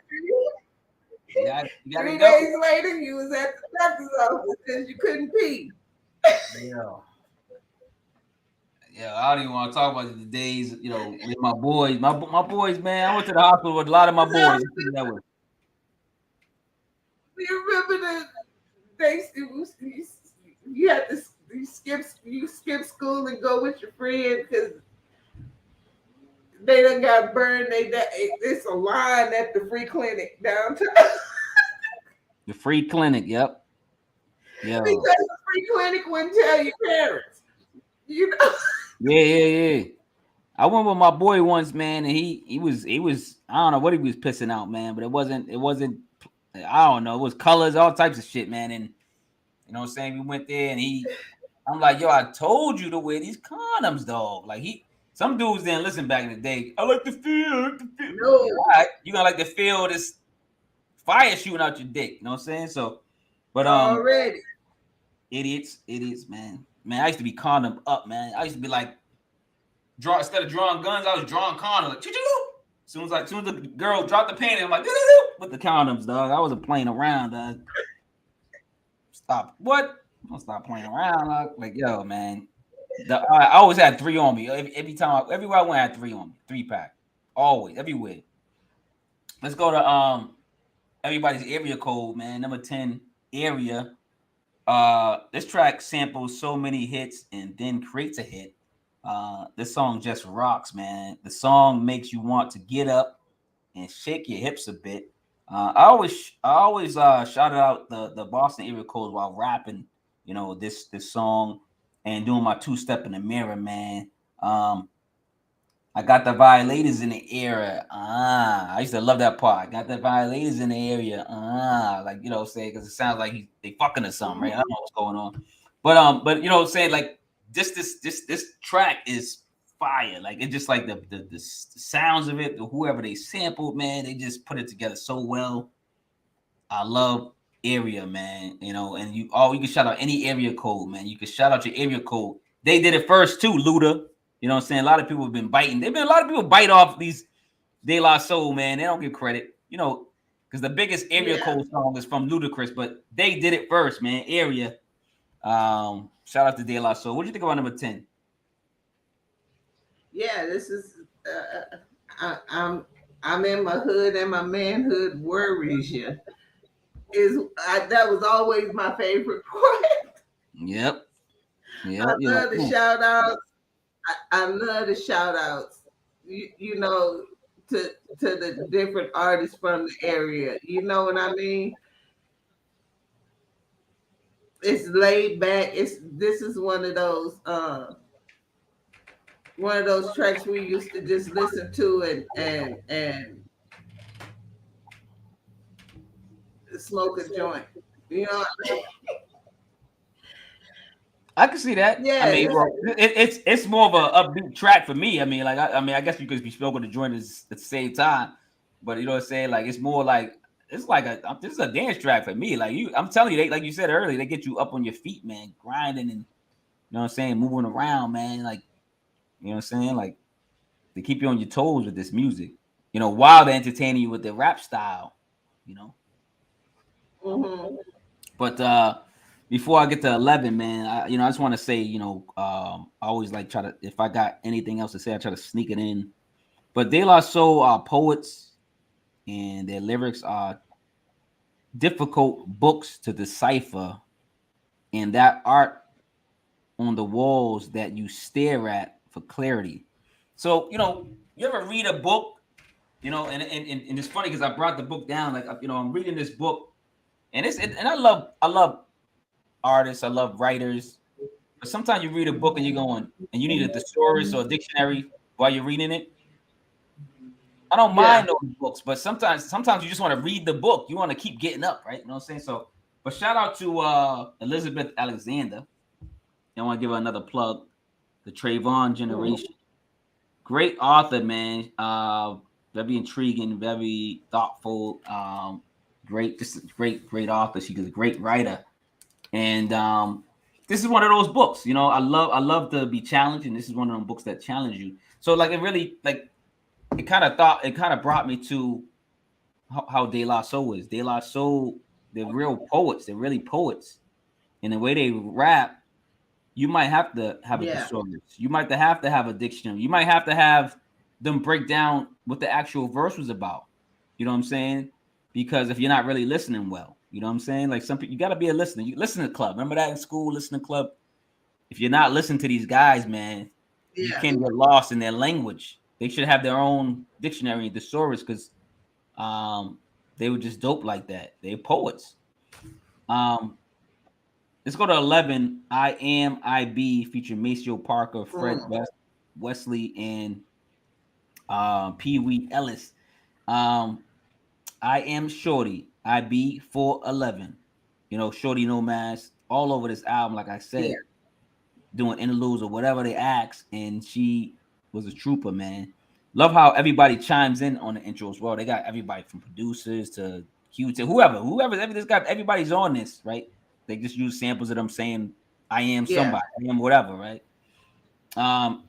You 3 days later, you was at the doctor's office because you couldn't pee. Yeah, I don't even want to talk about the days, with my boys. My boys, man. I went to the hospital with a lot of my boys. You remember you had to skip school and go with your friend because they done got burned. It's a line at the free clinic downtown. The free clinic, yep. Yeah. Because the free clinic wouldn't tell your parents. Yeah. I went with my boy once, man, and he was I don't know what he was pissing out, man, but it wasn't I don't know, it was colors, all types of shit, man. And you know what I'm saying? We went there and I'm like, yo, I told you to wear these condoms, dog. Like some dudes didn't listen back in the day. I like to feel. No. All right, you gonna like to feel this fire shooting out your dick. You know what I'm saying? So, but already. Idiots, man. Man, I used to be condom up, man. I used to be like, instead of drawing guns, I was drawing condoms. Like, as soon as the girl dropped the panty, I'm like, with the condoms, dog. I wasn't playing around, dog. Stop. What? Don't stop playing around, dog. Like, yo, man. I always had 3 on me. Everywhere I went, I had 3 on me. 3-pack. Always, everywhere. Let's go to everybody's area code, man. Number 10, Area. This track samples so many hits and then creates a hit. This song just rocks, man. The song makes you want to get up and shake your hips a bit. I always shout out the Boston area codes while rapping, this song and doing my 2-step in the mirror, man. I got the violators in the area. I used to love that part. I got the violators in the area. Like, say, because it sounds like they fucking or something, right? I don't know what's going on. But saying, like, this track is fire. Like, it's just like the sounds of it, whoever they sampled, man, they just put it together so well. I love Area, man. And you can shout out any area code, man. You can shout out your area code. They did it first too, Luda. You know what I'm saying? A lot of people have been biting. A lot of people bite off these De La Soul, man. They don't give credit, because the biggest area code song is from Ludacris, but they did it first, man. Area. Shout out to De La Soul. What do you think about number 10? Yeah, this is. I'm in my hood and my manhood worries you. That was always my favorite part. Yep. I Yep. love the shout outs. I love the shout outs. You know, to the different artists from the area. You know what I mean? It's laid back. This is one of those tracks we used to just listen to and smoke a joint. You know, I can see that. yeah, I mean, well, it's more of a upbeat track for me. I mean, like I guess you could be smoking the joint at the same time, but you know what I'm saying? Like it's more like this is a dance track for me. Like I'm telling you, they like you said earlier, they get you up on your feet, man, grinding and you know what I'm saying, moving around, man. Like you know what I'm saying, like they keep you on your toes with this music. You know, while they're entertaining you with their rap style. You know, mm-hmm. but before I get to 11, man, I just want to say, I always like try to, if I got anything else to say, I try to sneak it in. But De La Soul are poets, and their lyrics are difficult books to decipher, and that art on the walls that you stare at for clarity. So, you ever read a book, and it's funny because I brought the book down, like, I'm reading this book, and and I love artists, I love writers. But sometimes you read a book and you're going, and you need a thesaurus or a dictionary while you're reading it. I don't mind those books, but sometimes you just want to read the book. You want to keep getting up, right? You know what I'm saying? So, but shout out to Elizabeth Alexander. I want to give her another plug. The Trayvon generation. Great author, man. Very intriguing, very thoughtful. Great author. She's a great writer. And this is one of those books, I love to be challenged, and this is one of them books that challenge you. So like it kind of brought me to how De La Soul is. De La Soul, they're real poets, they're really poets. And the way they rap, you might have to have a thesaurus. You might have to have a dictionary. You might have to have them break down what the actual verse was about. You know what I'm saying? Because if you're not really listening well, you know what I'm saying? Like some people, you got to be a listener. You listen to club. Remember that in school, listening club? If you're not listening to these guys, man, you can't get lost in their language. They should have their own dictionary and thesaurus because they were just dope like that. They're poets. Let's go to 11. I Am IB featuring Maceo Parker, Fred Wesley, and Pee Wee Ellis. I Am Shortie, IB 411. Shorty No Mask all over this album, like I said, doing interludes or whatever they ask, and she was a trooper, man. Love how everybody chimes in on the intro as well. They got everybody from producers to Q to whoever. This got everybody's on this, right? They just use samples of them saying, "I am somebody, I am whatever," right?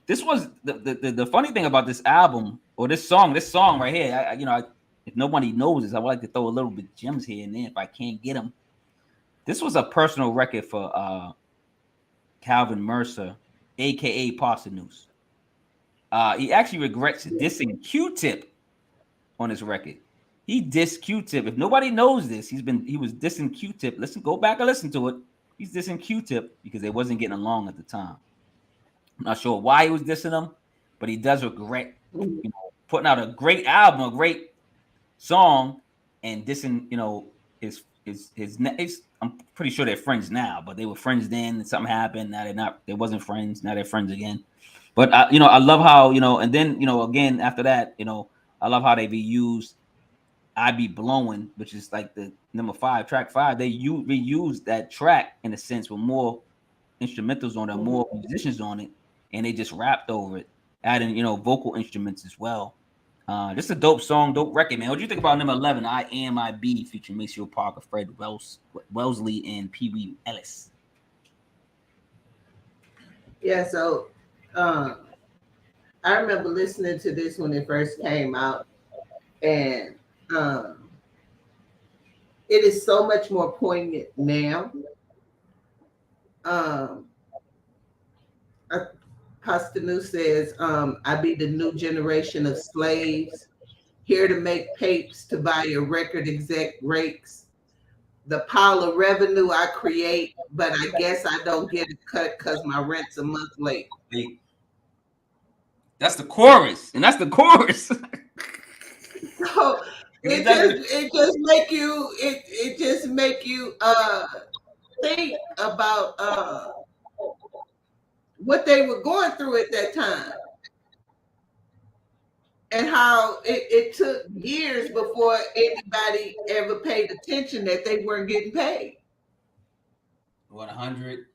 This was the funny thing about this album or this song right here. If nobody knows this, I would like to throw a little bit gems here and there if I can't get them. This was a personal record for Calvin Mercer, aka Parson. He actually regrets dissing Q-Tip on his record. He dissed Q-Tip. If nobody knows this, he was dissing Q-Tip. Go back and listen to it. He's dissing Q-Tip because they wasn't getting along at the time. I'm not sure why he was dissing him, but he does regret putting out a great album, a great song, and dissing his. I'm pretty sure they're friends now, but they were friends then. And something happened. Now they're not. They wasn't friends. Now they're friends again. But I love how and then again after that, I love how they reused "I Be Blowin'," which is like the number 5, track 5. They reused that track in a sense with more instrumentals on it, more musicians on it, and they just rapped over it, adding vocal instruments as well. Just a dope song, dope record, man. What do you think about number 11? I Am IB featuring Maceo Parker, Fred Wesley, and Pee Wee Ellis. Yeah, so I remember listening to this when it first came out, and it is so much more poignant now. Pastanu says, I be the new generation of slaves, here to make papes to buy a record exec rakes. The pile of revenue I create, but I guess I don't get a cut because my rent's a month late. That's the chorus, and that's the chorus. So it just make you think about what they were going through at that time. And how it took years before anybody ever paid attention that they weren't getting paid. 100%.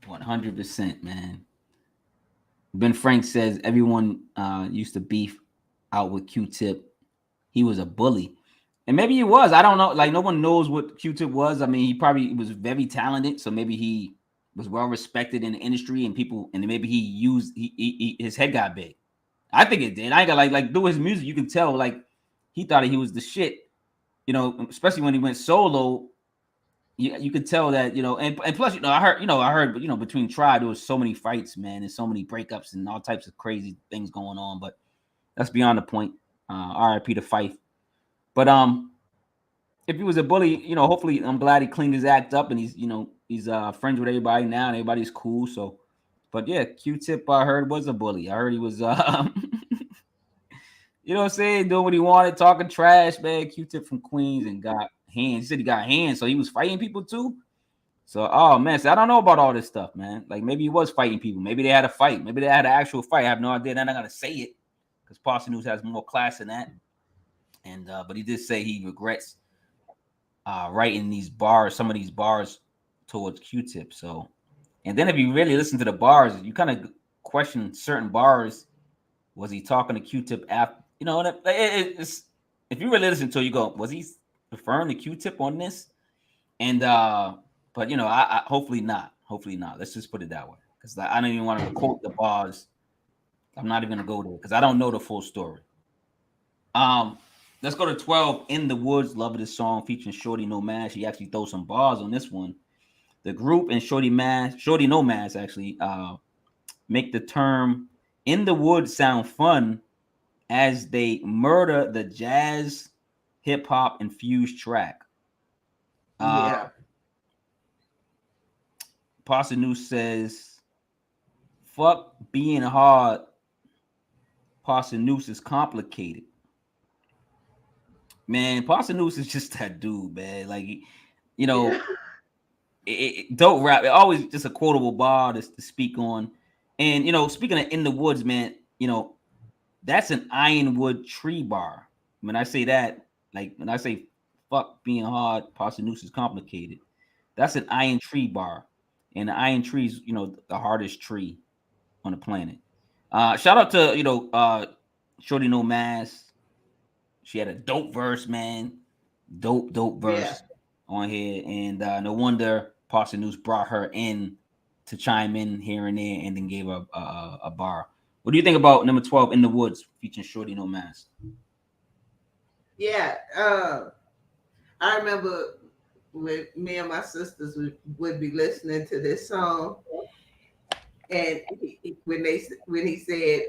100%, man. Ben Frank says everyone used to beef out with Q-Tip. He was a bully. And maybe he was. I don't know. Like, no one knows what Q-Tip was. I mean, he probably was very talented. So maybe he was well respected in the industry, and people, and maybe his head got big. I think it did. I ain't got like through his music, you can tell like he thought he was the shit, you know, especially when he went solo. You could tell that, you know, and plus, I heard, but between Tribe, there was so many fights, man, and so many breakups and all types of crazy things going on. But that's beyond the point. R.I.P. to Fife. But if he was a bully, hopefully I'm glad he cleaned his act up and he's friends with everybody now and everybody's cool. So, but yeah, Q-Tip I heard was a bully. I heard he was, you know what I'm saying, doing what he wanted, talking trash, man. Q-Tip from Queens and got hands. He said he got hands, so he was fighting people too. So, oh man, so I don't know about all this stuff, man. Like maybe he was fighting people. Maybe they had a fight. Maybe they had an actual fight. I have no idea. They're not gonna say it because Parson News has more class than that. And but he did say he regrets writing these bars, some of these bars towards Q-Tip. So, and then if you really listen to the bars, you kind of question certain bars. Was he talking to Q-Tip after? It's, if you really listen to it, you go, was he referring to Q-Tip on this? And but I hopefully not. Hopefully not. Let's just put it that way, because I don't even want to quote the bars. I'm not even gonna go there because I don't know the full story. Let's go to 12. In the Woods. Love this song featuring Shorty No Mask. She actually throws some bars on this one. The group and Shorty No Mask actually make the term "In the Woods" sound fun as they murder the jazz, hip hop infused track. Yeah. Parson says, "Fuck being hard. Parson is complicated." Man, Parson is just that dude, man. Like, dope rap. It always just a quotable bar to speak on. And speaking of In the Woods, man, that's an ironwood tree bar. When I say that, like when I say fuck being hard, Parson is complicated. That's an iron tree bar. And the iron tree is, the hardest tree on the planet. Shout out to, Shorty No Mask. She had a dope verse, man. Dope verse on here. And no wonder Parson News brought her in to chime in here and there and then gave her a bar. What do you think about number 12, In the Woods, featuring Shorty No Mask? Yeah. I remember when me and my sisters would be listening to this song. And when he said,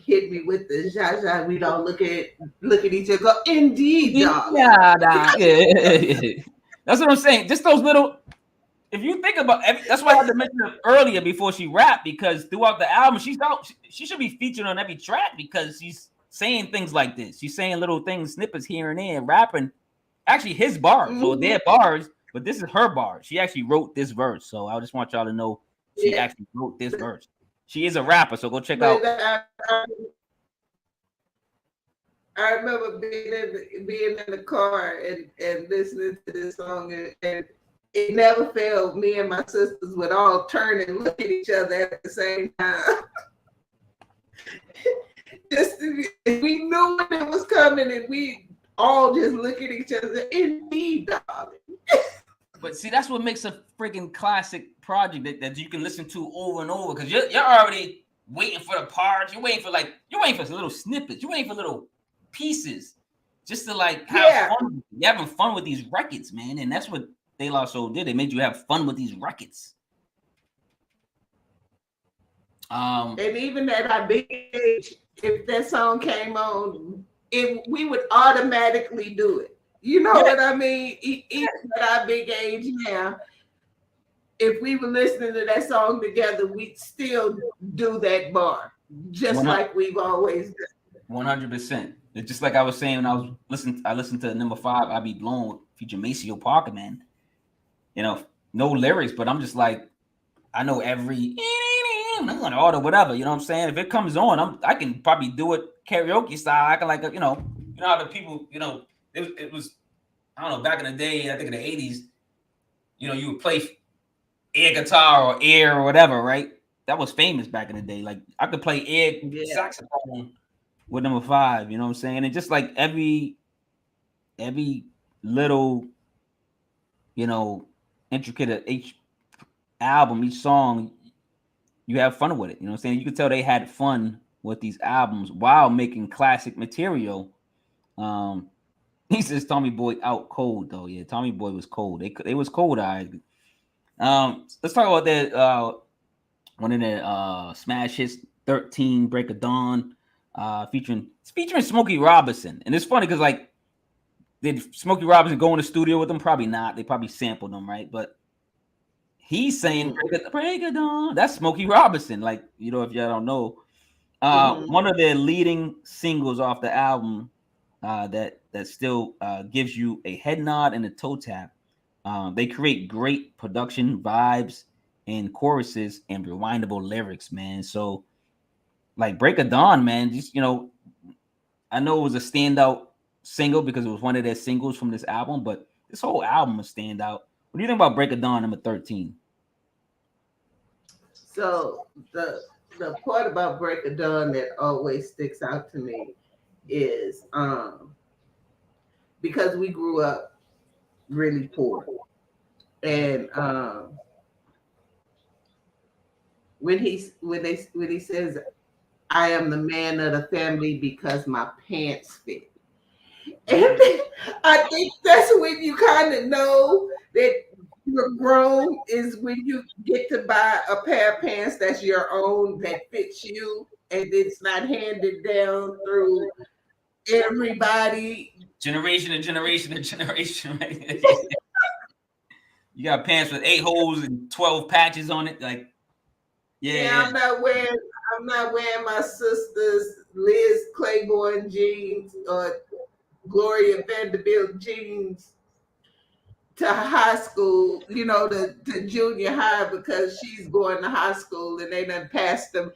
"Hit me with the ja, we don't look at each other. Go, indeed, dog." Yeah. That's what I'm saying. Just those little. If you think about, that's why I had to mention it earlier before she rapped, because throughout the album, she should be featured on every track because she's saying things like this. She's saying little things, snippets here and there, rapping. Actually, his bars, so they're bars, but this is her bars. She actually wrote this verse, so I just want y'all to know. She actually wrote this verse. She is a rapper, so go check out. I remember being in the car and listening to this song, and it never failed. Me and my sisters would all turn and look at each other at the same time. We knew when it was coming, and we all just look at each other. Indeed, darling. But see, that's what makes a freaking classic project that you can listen to over and over, because you're already waiting for the parts. You're waiting for little snippets. You're waiting for little pieces just to like have fun. You're having fun with these records, man. And that's what De La Soul did. They made you have fun with these records. And even at our big age, if that song came on, we would automatically do it. You know what I mean? Even at our big age now, if we were listening to that song together, we'd still do that bar, just like we've always done. 100%. It's just like I was saying when I listened to number 5, I Be Blown, featuring Maceo Parker, man. You know, no lyrics, but I'm just like, I know every or whatever, you know what I'm saying? If it comes on, I can probably do it karaoke style. I can you know how the people, it was, I don't know, back in the day, I think in the 80s, you would play air guitar or air or whatever, right? That was famous back in the day. Like I could play air saxophone with number 5, you know what I'm saying? And just like every little, intricate each album, each song, you have fun with it. You know what I'm saying? You could tell they had fun with these albums while making classic material. He says Tommy Boy out cold though. Yeah, Tommy Boy was cold. They was cold eyed. Let's talk about that. One of the smash hits, 13 Breakadawn, featuring Smokey Robinson. And it's funny because like, did Smokey Robinson go in the studio with them? Probably not. They probably sampled them, right? But he's saying Breakadawn. That's Smokey Robinson. Like, if y'all don't know, one of their leading singles off the album that still gives you a head nod and a toe tap. They create great production vibes and choruses and rewindable lyrics, man. So, like Breakadawn, man, just I know it was a standout single because it was one of their singles from this album, but this whole album is standout. What do you think about Breakadawn number 13? So the part about Breakadawn that always sticks out to me is because we grew up really poor, and when he says, "I am the man of the family because my pants fit," and I think that's when you kind of know that you're grown, is when you get to buy a pair of pants that's your own, that fits you, and it's not handed down through everybody. Generation to generation to generation, right? You got pants with 8 holes and 12 patches on it, like I'm not wearing my sister's Liz Claiborne jeans or Gloria Vanderbilt jeans to high school, to junior high, because she's going to high school and they done passed them,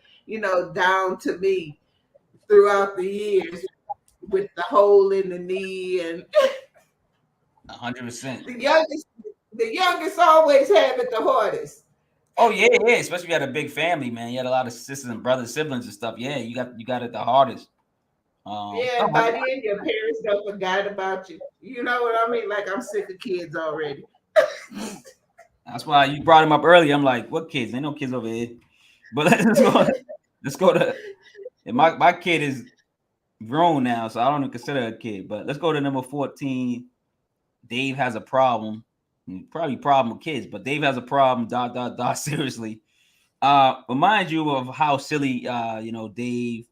down to me throughout the years with the hole in the knee. And 100%. The youngest always have it the hardest. Oh yeah, especially if you had a big family, man. You had a lot of sisters and brothers, siblings and stuff. Yeah, you got it the hardest. By then your parents don't forgot about you. You know what I mean? Like, I'm sick of kids already. That's why you brought him up earlier. I'm like, what kids? Ain't no kids over here. But let's go to my kid is grown now, so I don't even consider a kid. But let's go to number 14. Dave has a problem. Probably problem with kids, but Dave has a problem. ... Seriously. Remind you of how silly Dave.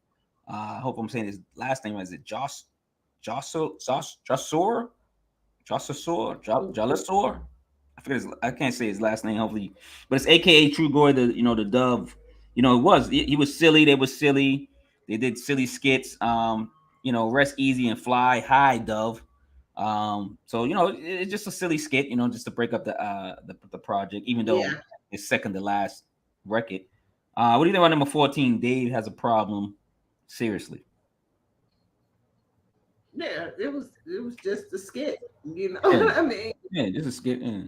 I hope I'm saying his last name right. Is it Jossor? I forget I can't say his last name, hopefully, but it's AKA True Goy, the Dove. He was silly. They were silly. They did silly skits. Rest easy and fly high, Dove. So it's just a silly skit, just to break up the project, even though it's second to last record. What do you think about number 14? Dave has a problem. Seriously. Yeah, it was just a skit, what I mean? Yeah, just a skit. Yeah.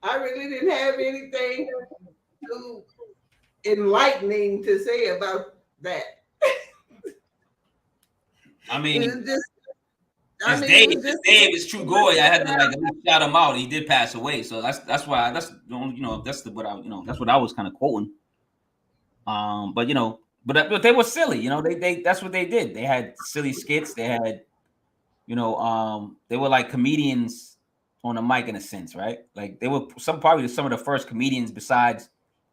I really didn't have anything too enlightening to say about that. I mean, Dave is True Goy. I had to shout him out. He did pass away, so that's why that's what I was kind of quoting. But they were silly, they that's what they did. They had silly skits. They had, they were like comedians on the mic in a sense, right? Like they were probably some of the first comedians besides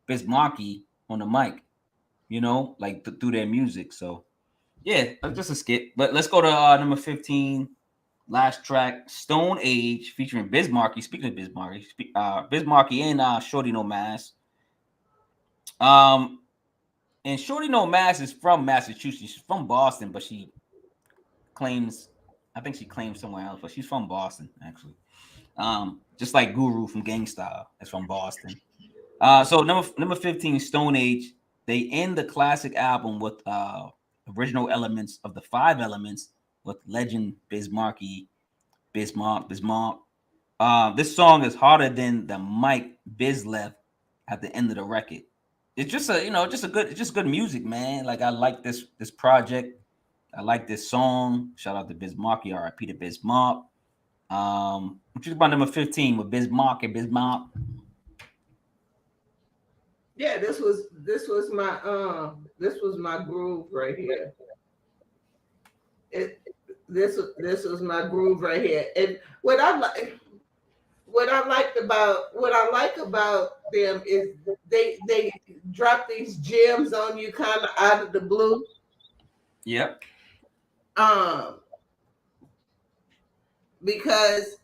Biz Markie on the mic, you know, like through their music. So yeah, just a skit. But let's go to number 15, last track, Stone Age, featuring Biz Markie. Speaking of Biz Markie, Biz Markie and Shorty No Mask. And Shorty No Mask is from Massachusetts. She's from Boston, but she claims, I think she claims somewhere else, but she's from Boston actually. Just like Guru from Gang Style is from Boston. So number 15, Stone Age. They end the classic album with original elements of the 5 elements with legend Biz Markie, Bismarck. This song is harder than the mic Biz left at the end of the record. It's just good music, man. Like I like this project. I like this song. Shout out to Biz Markie, R.I.P. to Biz Mark. Which is about number 15 with Biz Mark and Biz Mark. Yeah, this was my groove right here. This was my groove right here. And what I like about them is they drop these gems on you kind of out of the blue. Yep. Because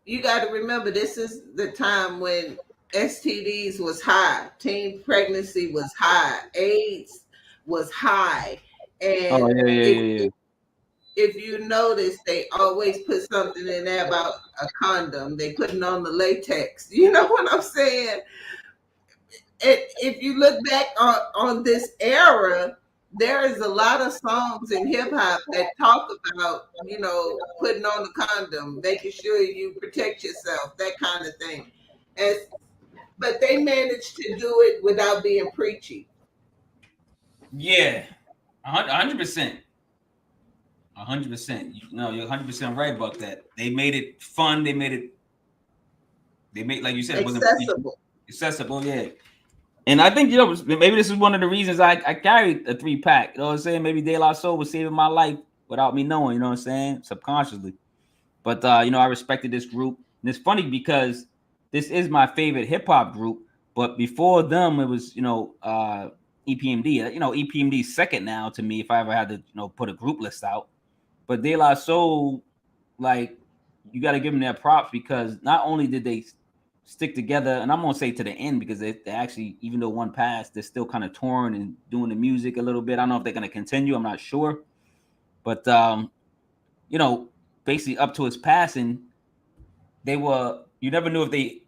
you got to remember, this is the time when STDs was high, teen pregnancy was high, AIDS was high, and if you notice, they always put something in there about a condom. They putting on the latex. You know what I'm saying? If you look back on this era, there is a lot of songs in hip hop that talk about, you know, putting on the condom, making sure you protect yourself, that kind of thing. But they managed to do it without being preachy. Yeah, 100%. 100%. No, you're 100% right about that. They made it fun. They made like you said, accessible. Yeah. And I think, you know, maybe this is one of the reasons I carried a 3-pack. You know what I'm saying? Maybe De La Soul was saving my life without me knowing, you know what I'm saying? Subconsciously. But, you know, I respected this group. And it's funny because this is my favorite hip hop group. But before them, it was, you know, EPMD. You know, EPMD's second now to me if I ever had to, you know, put a group list out. But De La Soul, like, you got to give them their props because not only did they stick together, and I'm gonna say to the end because they actually, even though one passed, they're still kind of touring and doing the music a little bit. I don't know if they're gonna continue. I'm not sure, but you know, basically up to his passing, they were. You never knew if they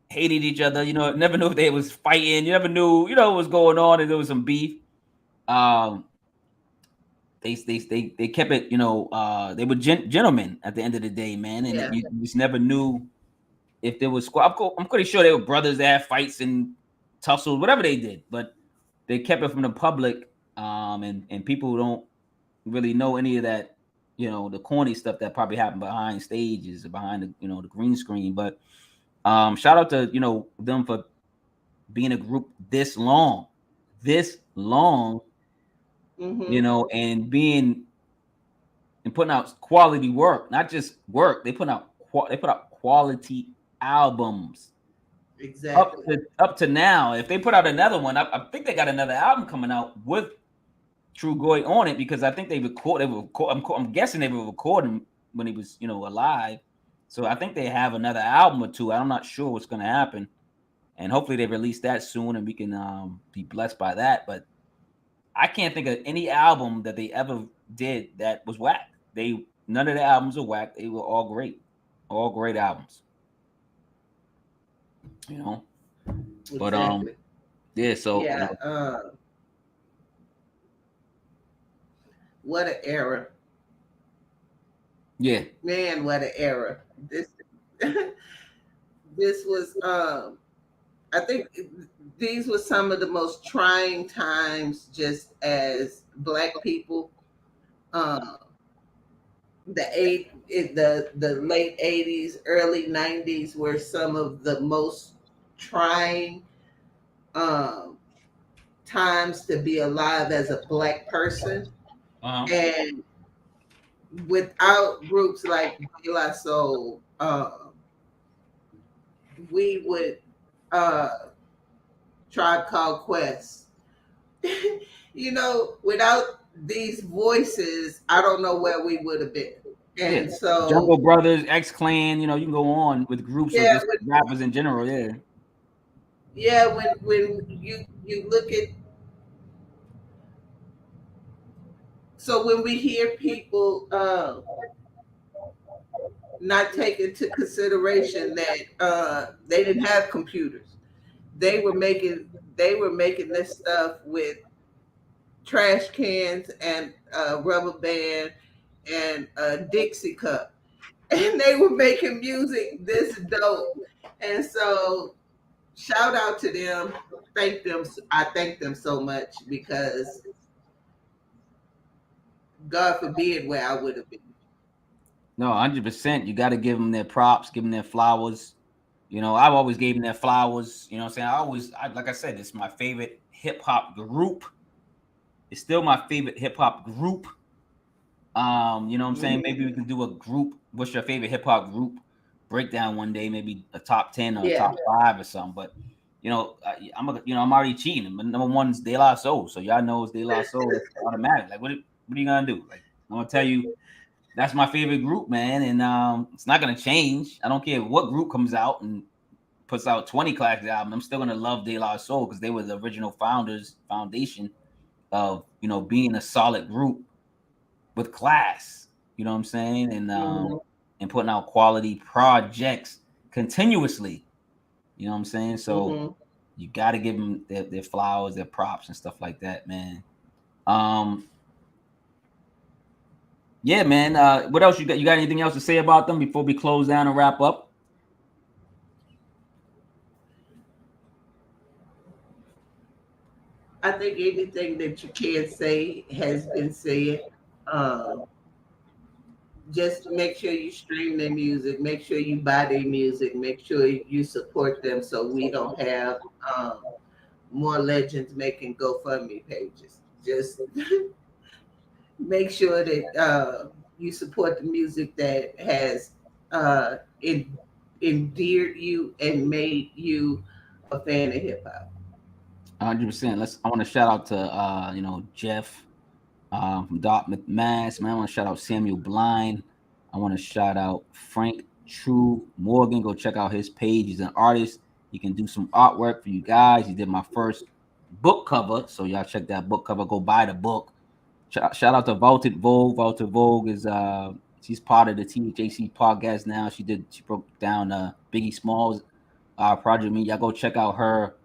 hated each other. You know, never knew if they was fighting. You never knew, you know, what was going on, and there was some beef. They kept it. You know, they were gentlemen at the end of the day, man, and you just never knew. If there was squad, I'm pretty sure they were brothers that had fights and tussles, whatever they did, but they kept it from the public, and people don't really know any of that, you know, the corny stuff that probably happened behind stages, behind the, you know, the green screen. But shout out to, you know, them for being a group this long, you know, and putting out quality work, not just work. They put out quality albums. Exactly. Up to now, if they put out another one, I think they got another album coming out with True Goy on it because I think they record. I'm guessing they were recording when he was, you know, alive. So I think they have another album or two. I'm not sure what's going to happen, and hopefully they release that soon and we can be blessed by that. But I can't think of any album that they ever did that was whack. None of the albums are whack. They were all great albums. You know, but yeah. So yeah, you know. What an era! Yeah, man, what an era! This was. I think these were some of the most trying times, just as Black people. The late 80s, early 90s were some of the most trying times to be alive as a Black person. And without groups like De La Soul, we would Tribe Called Quest. You know, without these voices, I don't know where we would have been. And so Jungle Brothers, X Clan, you know, you can go on with groups or just rappers in general. Yeah, when you look at, so when we hear people not take into consideration that they didn't have computers, they were making this stuff with trash cans and rubber band and a Dixie cup, and they were making music this dope. And so shout out to them. Thank them. I thank them so much, because God forbid where I would have been. No, 100%. You got to give them their props, give them their flowers. You know, I've always gave them their flowers. You know what I'm saying? Like I said, it's my favorite hip hop group. It's still my favorite hip hop group. You know what I'm saying? Maybe we can do a group. What's your favorite hip hop group breakdown one day? Maybe a top 10 or a top 5 or something. But you know, I'm already cheating. But number one is De La Soul, so y'all know it's De La Soul. It's automatic. Like, what are you gonna do? Like, I'm gonna tell you, that's my favorite group, man, and it's not gonna change. I don't care what group comes out and puts out 20 classic albums. I'm still gonna love De La Soul because they were the original foundation of, you know, being a solid group with class. You know what I'm saying? And putting out quality projects continuously. You know what I'm saying? So you got to give them their flowers, their props, and stuff like that, man. Yeah, man. What else you got? You got anything else to say about them before we close down and wrap up? I think anything that you can't say has been said. Just make sure you stream their music, make sure you buy their music, make sure you support them, so we don't have more legends making GoFundMe pages. Just make sure that you support the music that has endeared you and made you a fan of hip hop. 100%. I want to shout out to Jeff from Dartmouth, Mass. Man, I want to shout out Samuel Blind. I want to shout out Frank True Morgan. Go check out his page. He's an artist. He can do some artwork for you guys. He did my first book cover, so y'all check that book cover. Go buy the book. Shout out to Vaulted Vogue. Vaulted Vogue is she's part of the THHC podcast now. She broke down Biggie Smalls project. Y'all go check out her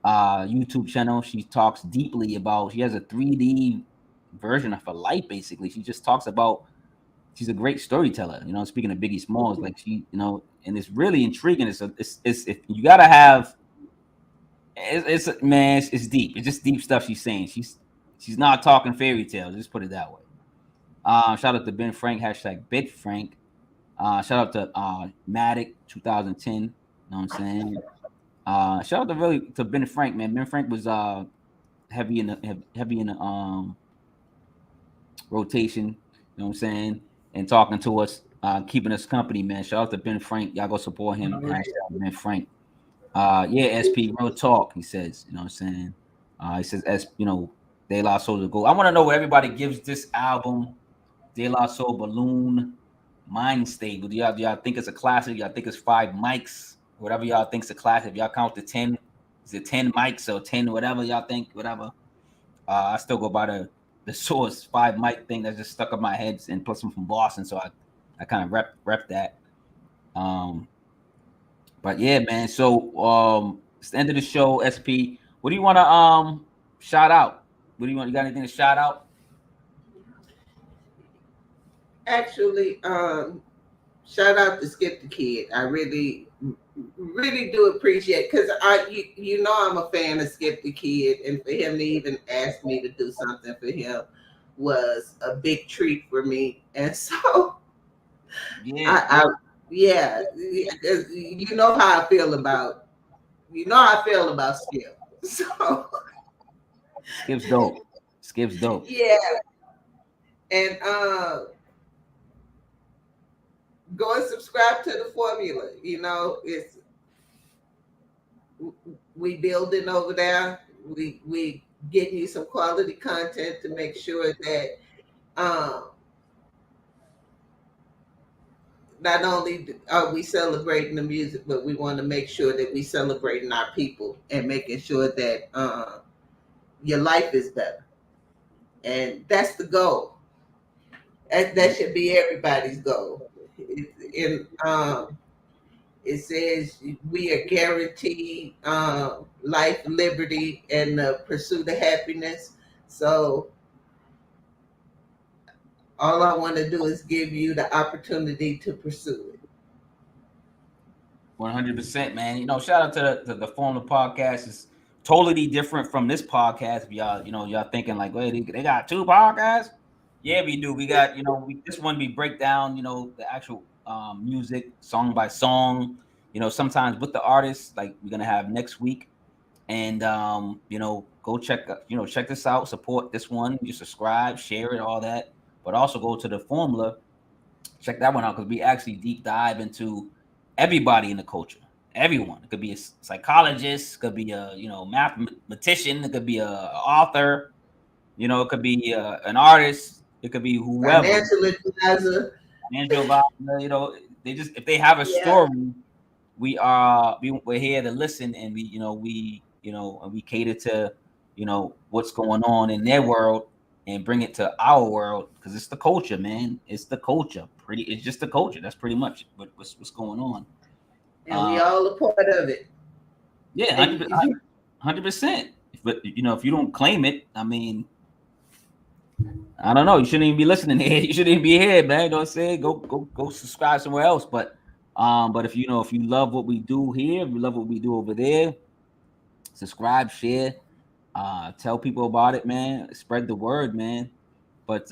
YouTube channel. She talks deeply about. She has a 3D version of her life. Basically, she just talks about. She's a great storyteller. You know, speaking of Biggie Smalls, like she, you know, and it's really intriguing. It's you gotta have. It's deep. It's just deep stuff she's saying. She's not talking fairy tales. Just put it that way. Shout out to Ben Frank, #Bit Frank. Shout out to Matic 2010. You know what I'm saying? Shout out to Ben Frank, man. Ben Frank was heavy in the rotation. You know what I'm saying? And talking to us, keeping us company, man. Shout out to Ben Frank. Y'all go support him. Ben Frank. Yeah, SP, real talk. He says, you know what I'm saying? He says, De La Soul to go. I want to know what everybody gives this album, De La Soul Buhloone Mindstate. Do y'all think it's a classic? Y'all think it's 5 mics? Whatever y'all think's a classic. If y'all count the 10, is it 10 mics or 10 whatever y'all think? Whatever. I still go by the source 5 mic thing that just stuck in my head, and plus I'm from Boston, so I kind of rep that. But yeah, man. So it's the end of the show. SP, what do you want to shout out? What do you want? You got anything to shout out? Actually, shout out to Skip the Kid. I really do appreciate, because you know I'm a fan of Skip the Kid, and for him to even ask me to do something for him was a big treat for me. And so yeah, you know how I feel about Skip. So Skip's dope. Yeah. And go and subscribe to the formula. You know, we building over there. We getting you some quality content to make sure that not only are we celebrating the music, but we want to make sure that we celebrating our people and making sure that your life is better. And that's the goal. That should be everybody's goal. It says we are guaranteed life, liberty, and the pursuit of happiness. So all I want to do is give you the opportunity to pursue it. 100%, man. You know, shout out to the Formula Podcast. It's totally different from this podcast. If y'all, y'all thinking like, wait, they got two podcasts? Yeah, we do. We got, this one we break down, the actual music song by song. Sometimes with the artists, like we're gonna have next week, and go check this out. Support this one. You subscribe, share it, all that. But also go to the Formula. Check that one out because we actually deep dive into everybody in the culture. Everyone. It could be a psychologist, it could be a mathematician, it could be a author, it could be an artist, it could be whoever. Financial advisor. They just, if they have a story, we're here to listen, and we cater to what's going on in their world and bring it to our world because it's the culture, man. It's the culture. It's just the culture. That's pretty much what's going on. And we all a part of it. Yeah, 100%. But if you don't claim it, I mean, I don't know. You shouldn't even be listening here. You shouldn't even be here, man. Don't say go subscribe somewhere else. But if you love what we do here, if you love what we do over there, subscribe, share, tell people about it, man. Spread the word, man. But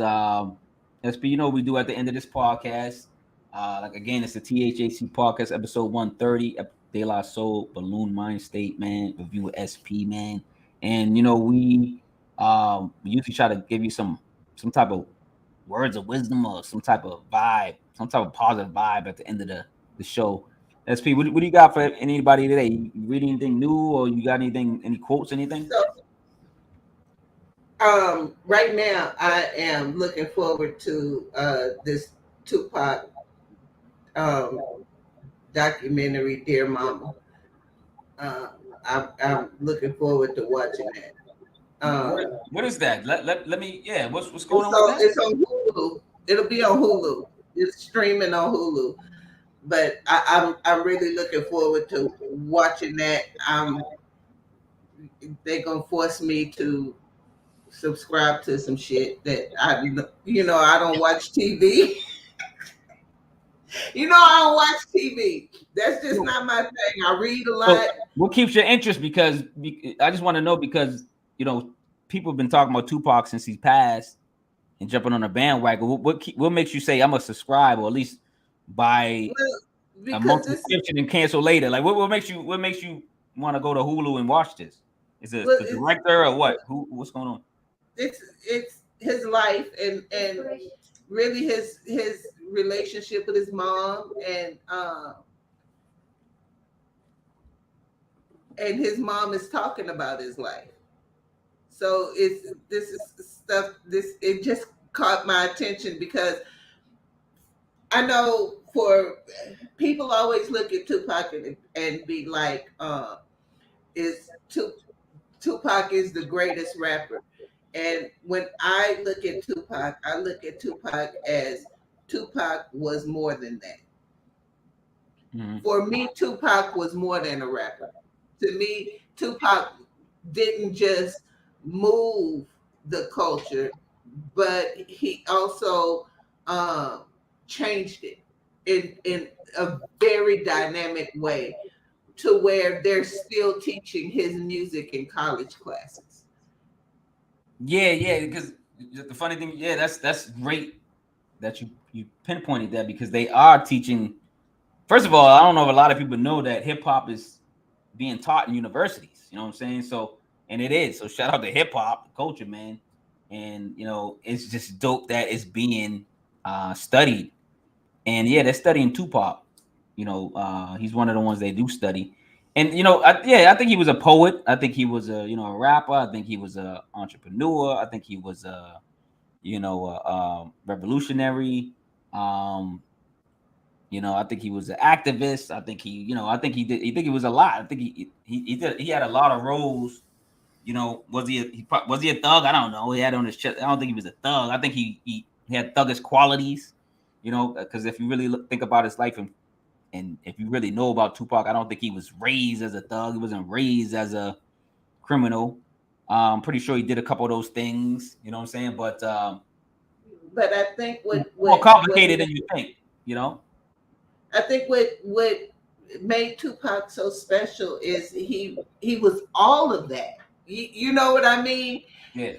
SP, we do at the end of this podcast. Like again, it's the THHC podcast, episode 130, De La Soul, Buhloone Mindstate, man. Review with SP, man. And we usually try to give you some type of words of wisdom or some type of vibe, some type of positive vibe at the end of the show. SP, what do you got for anybody today? You read anything new, or you got anything, any quotes, anything? So, right now I am looking forward to this Tupac documentary, Dear Mama. I'm looking forward to watching that. What is that? Let me. Yeah, what's going on with that? It's on Hulu. It'll be on Hulu. It's streaming on Hulu. But I'm really looking forward to watching that. They're gonna force me to subscribe to some shit that I don't watch TV. I don't watch TV. That's just not my thing. I read a lot. So what keeps your interest? Because I just want to know, because people have been talking about Tupac since he's passed and jumping on a bandwagon. What makes you say I'm gonna subscribe, or at least buy a monthly subscription and cancel later? Like what makes you want to go to Hulu and watch this? Is it the director or what? What's going on? It's his life and really his relationship with his mom, and his mom is talking about his life. So it just caught my attention because I know for people always look at Tupac and be like, Tupac is the greatest rapper. And when I look at Tupac as Tupac was more than that. Mm-hmm. For me, Tupac was more than a rapper. To me, Tupac didn't just move the culture, but he also changed it in a very dynamic way to where they're still teaching his music in college classes. Yeah, because the funny thing, that's great that you pinpointed that, because they are teaching. First of all, I don't know if a lot of people know that hip hop is being taught in universities. You know what I'm saying? So, and it is. So shout out to hip hop culture, man. And it's just dope that it's being studied And yeah, they're studying Tupac. He's one of the ones they do study. And I think he was a poet. I think he was a rapper. I think he was a entrepreneur. I think he was a revolutionary. I think he was an activist. I think he think he was a lot. I think he had a lot of roles. Was he a thug? I don't know. He had on his chest. I don't think he was a thug. I think he had thuggish qualities. Because if you really think about his life and if you really know about Tupac, I don't think he was raised as a thug. He wasn't raised as a criminal. I'm pretty sure he did a couple of those things. You know what I'm saying? But I think more complicated than you think. I think what made Tupac so special is he was all of that. You know what I mean? Yeah.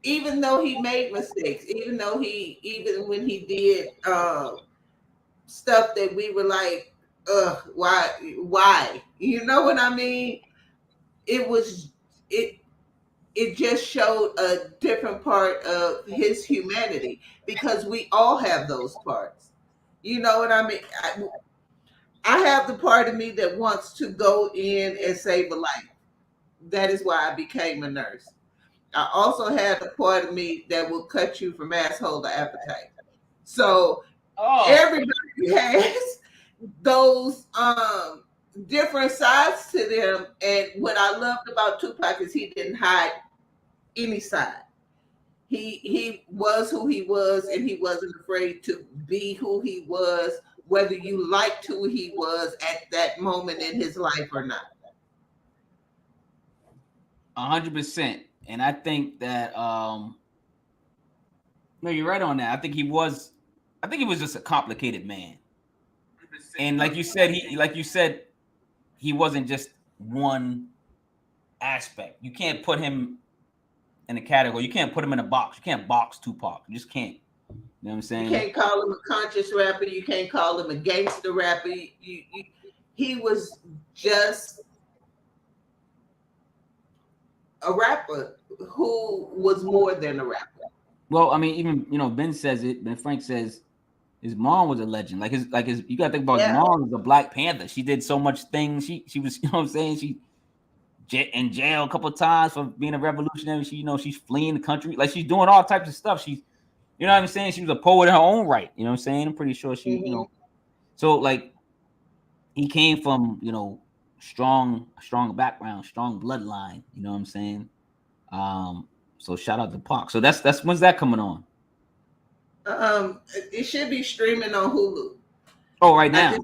Even though he made mistakes, even when he did stuff that we were like, why? You know what I mean? It just showed a different part of his humanity, because we all have those parts. You know what I mean? I have the part of me that wants to go in and save a life. That is why I became a nurse. I also had a part of me that will cut you from asshole to appetite. So everybody has those different sides to them. And what I loved about Tupac is he didn't hide any side. He was who he was, and he wasn't afraid to be who he was, whether you liked who he was at that moment in his life or not. 100%. And I think that no, you're right on that. I think he was just a complicated man. And like you said, he wasn't just one aspect. You can't put him in a category. You can't put him in a box. You can't box Tupac. You just can't. You know what I'm saying? You can't call him a conscious rapper. You can't call him a gangster rapper. He was just a rapper who was more than a rapper. Well, I mean, even Ben says it. Ben Frank says his mom was a legend. Like his you gotta think about his mom was a Black Panther. She did so much things. She was, you know what I'm saying? She in jail a couple of times for being a revolutionary. She's fleeing the country. Like, she's doing all types of stuff. She's, you know what I'm saying? She was a poet in her own right. You know what I'm saying? I'm pretty sure she, so like he came from, strong background, strong bloodline. You know what I'm saying? So shout out to Pac. So that's when's that coming on? It should be streaming on Hulu. Oh, right now.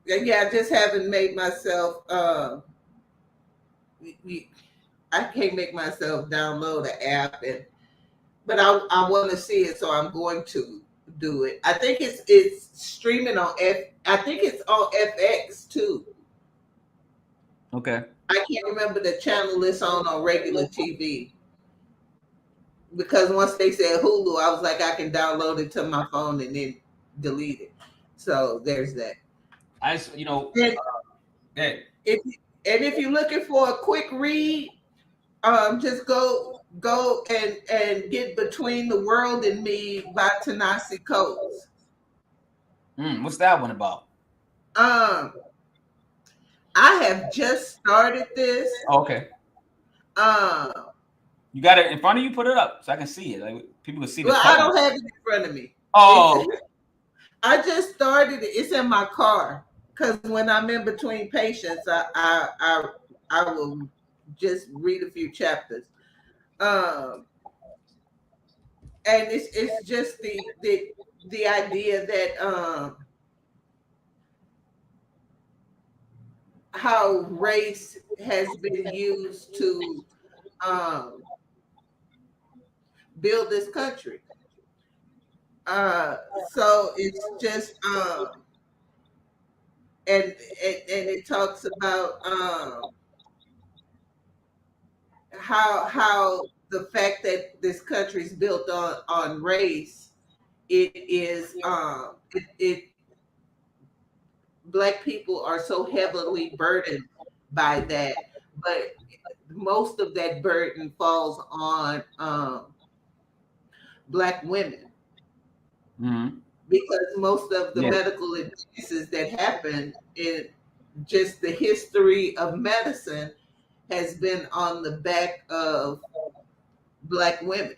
I just haven't made myself. I can't make myself download the app, but I want to see it, so I'm going to do it. I think it's streaming on I think it's on FX too. Okay. I can't remember the channel it's on regular TV. Because once they said Hulu, I was like, I can download it to my phone and then delete it. So there's that. If you're looking for a quick read, just go and get Between the World and Me by Ta-Nehisi Coates. What's that one about? I have just started this. Okay. You got it in front of you? Put it up so I can see it. Like, people can see the I don't have it in front of me. Oh. I just started it. It's in my car. Because when I'm in between patients, I will just read a few chapters. And it's just the idea that how race has been used to build this country. So it's just and it talks about how the fact that this country is built on race, it is Black people are so heavily burdened by that, but most of that burden falls on Black women. Mm-hmm. because most of the medical advances that happen in just the history of medicine has been on the back of Black women.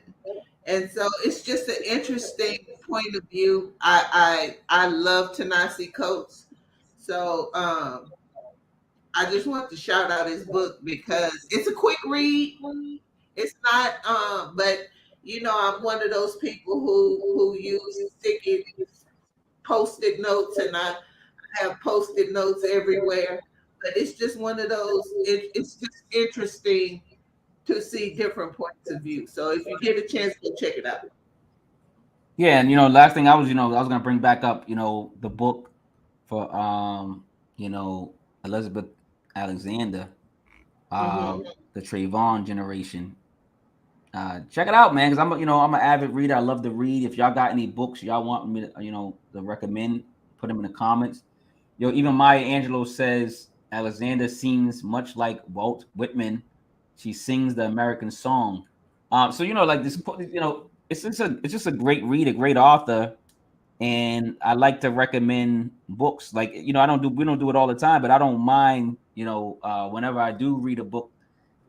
And so it's just an interesting point of view. I love Ta-Nehisi Coates. So I just want to shout out his book because it's a quick read. It's not but you know, I'm one of those people who use sticky post-it notes, and I have post-it notes everywhere. But it's just one of those, it's just interesting to see different points of view. So if you get a chance, go check it out. Yeah, and last thing I was gonna bring back up, the book for Elizabeth Alexander, the Trayvon generation. Check it out, man, because I'm an avid reader. I love to read. If y'all got any books y'all want me to recommend, put them in the comments. Even Maya Angelou says Alexander seems much like Walt Whitman. She sings the American song. So like this, it's just a great read, a great author, and I like to recommend books. Like we don't do it all the time, but I don't mind. Whenever I do read a book,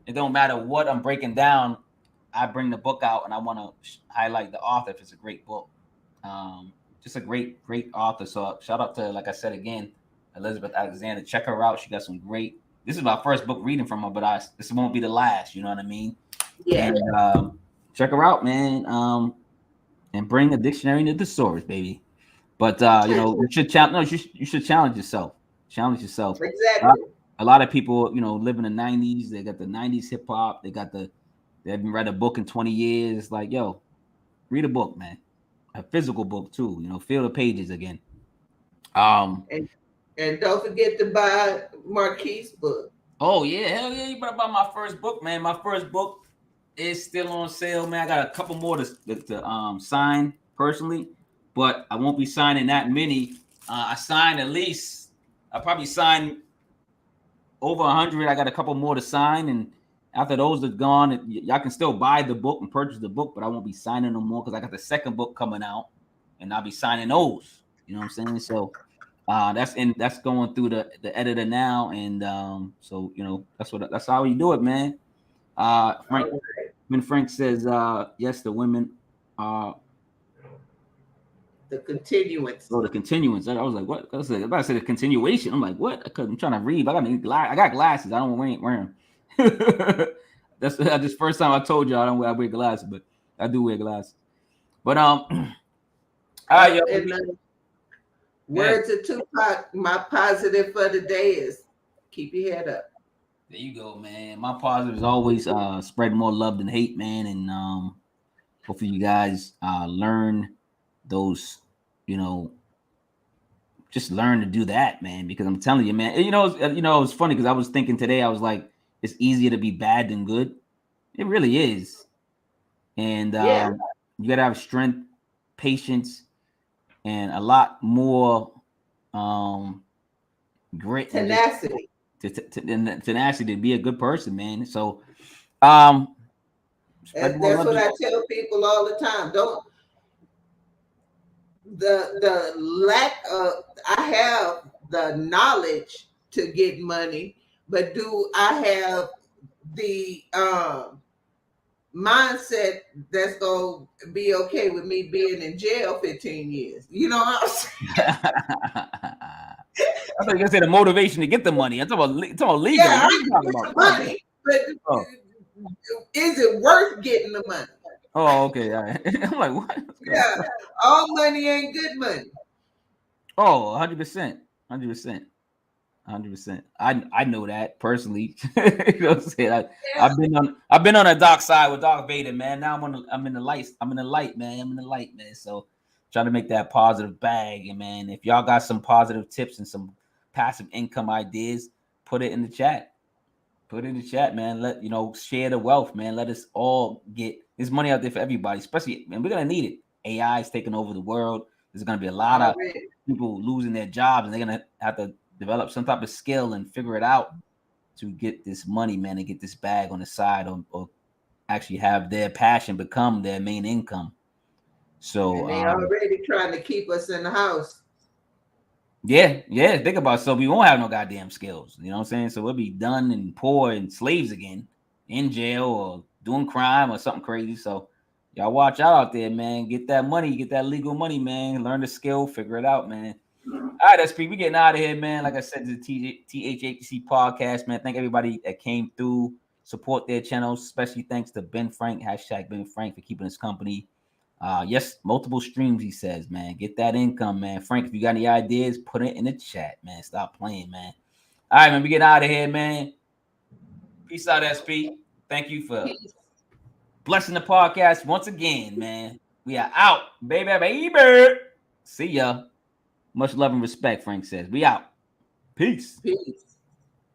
it don't matter what I'm breaking down. I bring the book out and I want to highlight the author if it's a great book. Just a great author. So shout out to, like I said again, Elizabeth Alexander. Check her out. She got some great. This is my first book reading from her, but this won't be the last. You know what I mean? Yeah. And check her out, man. And bring a dictionary into the stores, baby. But you should challenge. No, you should challenge yourself. Challenge yourself. Exactly. A lot of people, live in the '90s. They got the '90s hip hop. They haven't read a book in 20 years. Like, yo, read a book, man. A physical book too. Feel the pages again. And don't forget to buy Marquis' book. Oh yeah, hell yeah! You better buy my first book, man. My first book is still on sale, man. I got a couple more to sign personally, but I won't be signing that many. I signed at least. I probably signed over 100. I got a couple more to sign, and after those are gone, y'all can still buy the book and purchase the book, but I won't be signing no more because I got the second book coming out, and I'll be signing those. You know what I'm saying? So that's going through the editor now, and so that's how you do it, man. Frank says yes, the women the continuance. Oh, the continuance. I was like, what? I was about to say the continuation. I'm like, what? I'm trying to read, but I got glasses. I don't wear them. That's this first time I told you I wear glasses, but I do wear glasses. But words of Tupac. My positive for the day is keep your head up. There you go, man. My positive is always spread more love than hate, man, and hopefully you guys learn those, just learn to do that, man. Because I'm telling you, man, it's funny because I was thinking today, I was like, it's easier to be bad than good. It really is, and you gotta have strength, patience, and a lot more grit, tenacity, tenacity to be a good person, man. So, that's what I tell people all the time. Don't the lack of I have the knowledge to get money, but do I have the mindset that's gonna be okay with me being in jail 15 years? You know what I'm saying? I thought you were gonna say the motivation to get the money. I'm talking about legal. Yeah, I can get the money, but is it worth getting the money? Oh, okay. All right. I'm like, what? Yeah, all money ain't good money. Oh, 100%. 100%. 100%. I know that personally. You know what I'm saying? I've been on a dark side with Darth Vader, man. Now I'm in the light. I'm in the light, man. So trying to make that positive bag, and man, if y'all got some positive tips and some passive income ideas, put it in the chat. Put it in the chat, man. Let share the wealth, man. Let us all get there's money out there for everybody, especially, man. We're gonna need it. AI is taking over the world. There's gonna be a lot of people losing their jobs, and they're gonna have to develop some type of skill and figure it out to get this money, man, and get this bag on the side, or actually have their passion become their main income. So and they already trying to keep us in the house. Yeah. Think about it. So we won't have no goddamn skills. You know what I'm saying? So we'll be done and poor and slaves again, in jail or doing crime or something crazy. So y'all watch out there, man. Get that money, get that legal money, man. Learn the skill, figure it out, man. All right, SP, we getting out of here, man. Like I said, the THHC podcast, man. Thank everybody that came through, support their channels, especially thanks to Ben Frank, hashtag Ben Frank, for keeping us company. Yes, multiple streams, he says, man. Get that income, man. Frank, if you got any ideas, put it in the chat, man. Stop playing, man. All right, man. We get out of here, man. Peace out, SP. Thank you for blessing the podcast once again, man. We are out, baby. See ya. Much love and respect, Frank says. We out. Peace.